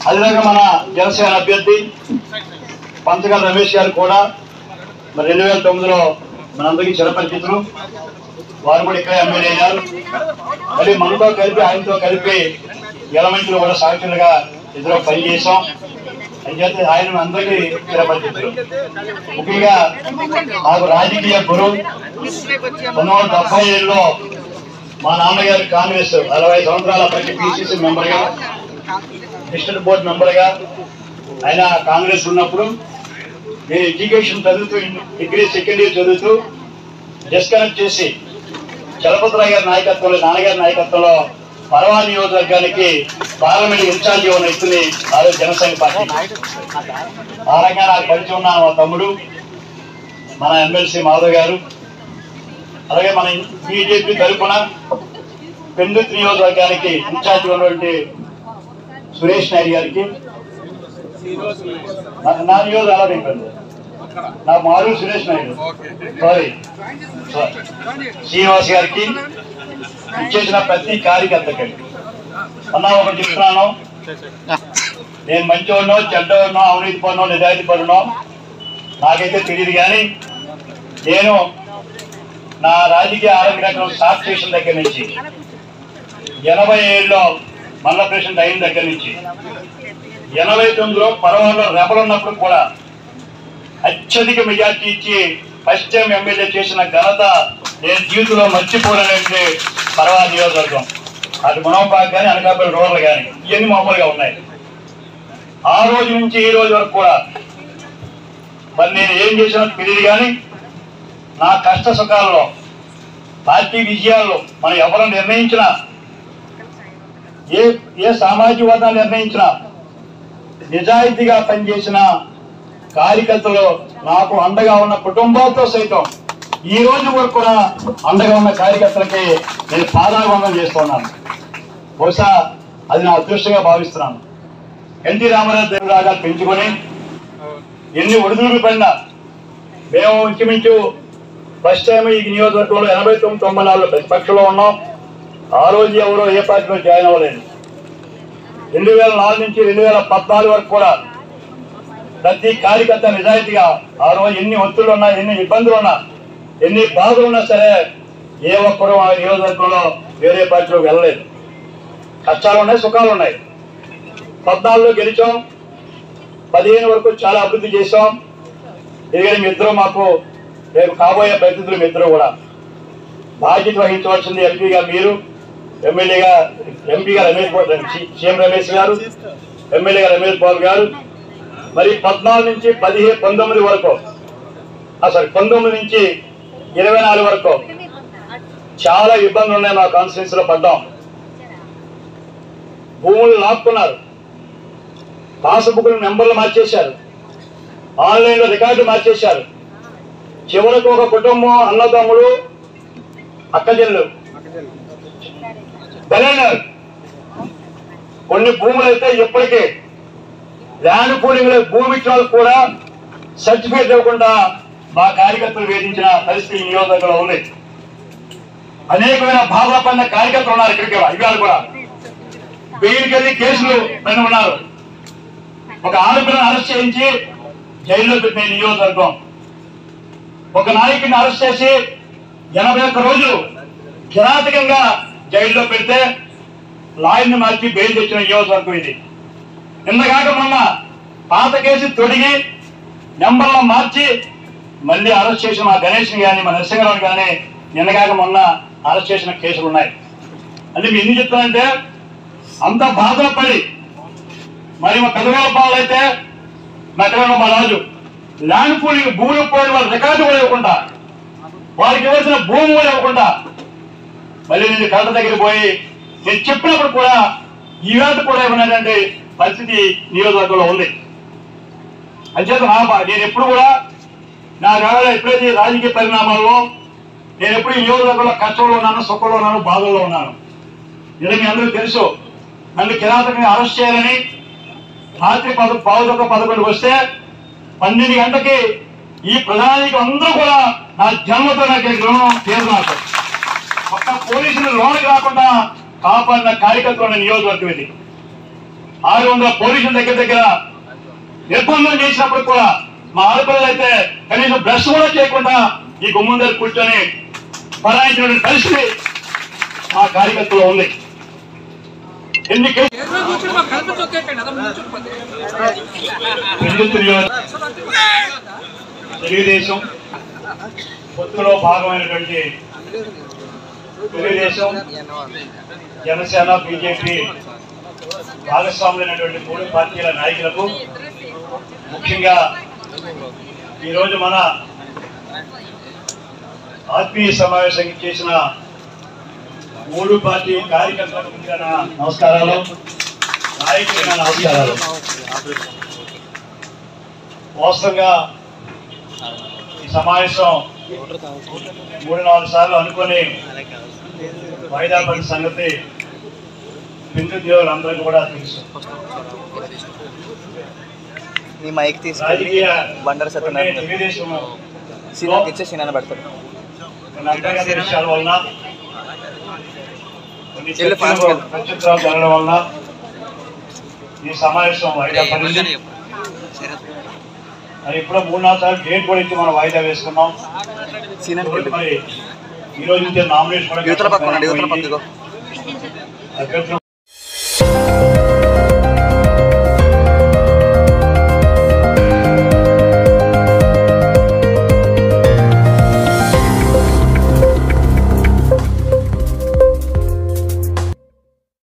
అదేవిధంగా మన జనసేన అభ్యర్థి పంచగల రమేష్ గారు కూడా మరి 2009లో మనందరికీ చిరపరిచితులు. వారు కూడా ఇక్కడే ఎమ్మెల్యే అయ్యారు. మళ్ళీ మనతో కలిపి, ఆయనతో కలిపి ఎలమెంట్లో కూడా సాక్షులుగా ఇద్దరు పనిచేసాం. అయితే ఆయన అందరికీ చిరపరిచితులు. ముఖ్యంగా నాకు రాజకీయ గురువు 1977లో మా నాన్నగారు కాంగ్రెస్ 60 సంవత్సరాల ప్రతి పిసిసి మెంబర్ గా, డిస్ట్రిక్ట్ బోర్డు మెంబర్ గా ఆయన కాంగ్రెస్ ఉన్నప్పుడు నేను ఎడ్యుకేషన్ చదువుతూ, డిగ్రీ సెకండ్ ఇయర్ చదువుతూ డిస్కనెక్ట్ చేసి చలపతిరావు గారి నాయకత్వంలో, నాన్నగారి నాయకత్వంలో పరవా నియోజకవర్గానికి పార్లమెంట్ ఇన్ఛార్జి ఉన్న వ్యక్తిని ఆ రోజు జనసేన పార్టీ. ఆ రకంగా నాకు పరిచయం ఉన్న మా తమ్ముడు మన ఎమ్మెల్సీ మాధవ్ గారు, అలాగే మన బీజేపీ తరఫున పెందుర్తి నియోజకవర్గానికి ఇన్ఛార్జి ఉన్నటువంటి సురేష్ నాయుడు గారికి, నా నియోజకవర్గం అలా అయిపోయింది, నా మారు సురేష్ నాయుడు, సారీ శ్రీనివాస్ గారికి, ఇచ్చేసిన ప్రతి కార్యకర్తకి అన్నా ఒకటి చెప్తున్నాను, నేను మంచివాడినో, చెడ్డవాడినో, అవినీతి పడినో, నిజాయితీ పడినో నాకైతే తెలియదు. కానీ నేను నా రాజకీయ ఆరోగ్యం స్టార్ట్ చేసిన దగ్గర నుంచి 87లో మండల ప్రెసిడెంట్ అయిన దగ్గర నుంచి 89లో పరవాలో రెబల్ ఉన్నప్పుడు కూడా అత్యధిక మెజార్టీ ఇచ్చి ఫస్ట్ టైం ఎమ్మెల్యే చేసిన ఘనత నేను జీవితంలో మర్చిపోలేనంటే పరవా నియోజకవర్గం. అటు మునవపాకు కానీ, అనకాపల్లి రూరల్ కానీ ఇవన్నీ మామూలుగా ఉన్నాయి. ఆ రోజు నుంచి ఈ రోజు వరకు కూడా మరి నేను ఏం చేసినా తెలియదు. కానీ నా కష్ట సుఖాల్లో, పార్టీ విజయాల్లో మనం ఎవరు నిర్ణయించినా, ఏ సామాజికవాదాన్ని నిర్ణయించినా నిజాయితీగా పనిచేసిన కార్యకర్తలు, నాకు అండగా ఉన్న కుటుంబాలతో సైతం ఈ రోజు వరకు కూడా అండగా ఉన్న కార్యకర్తలకి నేను పాదాభివందనం చేస్తున్నాను. బహుశా అది నా అదృష్టంగా భావిస్తున్నాను. ఎన్టీ రామారావు లాగా పెంచుకొని ఎన్ని ఒడిదుడుకులు పడినా మేము ఇంచుమించు ఫస్ట్ టైం ఈ నియోజకవర్గంలో 89-94 ప్రతిపక్షంలో ఉన్నాం. ఆ రోజు ఎవరో ఏ పార్టీలో జాయిన్ అవ్వలేదు. 2004 నుంచి 2014 వరకు కూడా ప్రతి కార్యకర్త నిజాయితీగా ఆ రోజు ఎన్ని ఒత్తిళ్లు ఉన్నా, ఎన్ని ఇబ్బందులు ఉన్నా, ఎన్ని బాధలు ఉన్నా సరే ఏ ఒక్కరూ ఆ నియోజకవర్గంలో వేరే పార్టీలోకి వెళ్ళలేదు. కష్టాలు ఉన్నాయి, సుఖాలు ఉన్నాయి. 14లో గెలిచాం, 15 వరకు చాలా అభివృద్ధి చేశాం. ఎందుకంటే మీ ఇద్దరు మాకు రేపు కాబోయే ప్రతినిధులు, మీ ఇద్దరు కూడా బాధ్యత వహించవలసింది ఎంపీగా మీరు, ఎంపీగా సీఎం రమేష్ గారు, ఎమ్మెల్యేగా రమేష్ బాబు గారు. మరి 14 నుంచి 19 వరకు, 19 నుంచి 24 వరకు చాలా ఇబ్బందులు ఉన్నాయి. మా కాన్స్టిట్యూన్సీ లో పడ్డాం. భూములు లాక్కున్నారు, పాస్బుక్ నెంబర్లు మార్చేశారు, ఆన్లైన్ లో రికార్డు మార్చేశారు. చివరకు ఒక కుటుంబం, అన్నదమ్ముడు, అక్కచెల్లెలు బలైనారు. కొన్ని భూములు అయితే ఇప్పటికీ ల్యాండ్ పూలింగ్ లో భూమి ఇచ్చిన వాళ్ళకు కూడా సర్టిఫికేట్ ఇవ్వకుండా మా కార్యకర్తలు వేధించిన పరిస్థితి నియోజకవర్గంలో ఉంది. అనేకమైన బాధల పడిన కార్యకర్తలు ఉన్నారు. ఇక్కడికి ఇవాళ కూడా బెయిల్కి వెళ్ళి కేసులు పైన ఉన్నారు. ఒక ఆడపిల్లని అరెస్ట్ చేయించి జైల్లో పెట్టిన నియోజకవర్గం. ఒక నాయకుడిని అరెస్ట్ చేసి 81 రోజులు కిరాతకంగా జైల్లో పెడితే లాయర్ని మార్చి బెయిల్ తెచ్చిన నియోజకవర్గం ఇది. నిన్నగాక మొన్న పాత కేసు తొడిగి నెంబర్లో మార్చి మళ్ళీ అరెస్ట్ చేసిన మా గణేష్ కానీ, మా నరసింహరావు కానీ నిన్నగాక మొన్న అరెస్ట్ చేసిన కేసులు ఉన్నాయి. అంటే మీ ఎందుకు చెప్తానంటే అంత బాధలు పడి, మరి మా పెదవేలపాలు అయితే మా రాజు ల్యాండ్ పూలింగ్ భూములు పోయిన వాళ్ళ రికార్డు కూడా ఇవ్వకుండా, వారికి ఇవ్వాల్సిన భూమి కూడా ఇవ్వకుండా, మళ్ళీ నేను కలెక్టర్ దగ్గరికి పోయి నేను చెప్పినప్పుడు కూడా ఈవేళ కూడా ఏమన్నానంటే పరిస్థితి నియోజకవర్గంలో ఉంది. అంచేత నేను ఎప్పుడు కూడా నా వేళ ఎప్పుడైతే రాజకీయ పరిణామాల్లో నేను ఎప్పుడు ఈ నియోజకవర్గంలో కష్టంలో ఉన్నాను, సుఖంలో ఉన్నాను, బాధల్లో ఉన్నాను. ఇది మీ అందరూ తెలుసు. నన్ను కిరాతకంగా అరెస్ట్ చేయాలని రాత్రి 11 వస్తే 12 గంటకి ఈ ప్రధానికి అందరూ కూడా నా జన్మతో నాకు రుణం తీరు. నాకు ఒక్క పోలీసులు లోనికి రాకుండా కాపాడిన కార్యకర్తలు ఉన్న నియోజకవర్గం ఇది. 600 పోలీసుల దగ్గర నిర్బంధం చేసినప్పుడు కూడా మా ఆడపిల్లలు అయితే కనీసం బ్రష్ కూడా చేయకుండా ఈ గుమ్మం దగ్గర కూర్చొని పరాయించిన పరిస్థితి మా కార్యకర్తలో ఉంది. తెలుగుదేశం పొత్తులో భాగమైనటువంటి తెలుగుదేశం, జనసేన, బీజేపీ భాగస్వాములైనటువంటి 3 పార్టీల నాయకులకు, ముఖ్యంగా ఈరోజు మన ఆత్మీయ సమావేశం చేసిన 3 పార్టీ కార్యకర్తలకు ముందుగా నా నమస్కారాలు, నాయకులకు నా నమస్కారాలు. వాస్తవంగా ఈ సమావేశం 3-4 సార్లు అనుకుని వాయిదా పడిన సంగతి విద్యుద్యోగులందరికీ కూడా తెలుసు. రాజకీయ తెలుగుదేశం విషయాల వలన, కొన్ని ప్రత్యుత్తరాలు జరగడం వలన ఈ సమావేశం వాయిదా పడింది. మరి ఇప్పుడు 3-4 సార్లు డేట్ కూడా ఇచ్చి మనం వాయిదా వేసుకున్నాం. మరి ఈ రోజు నామినేషన్ కూడా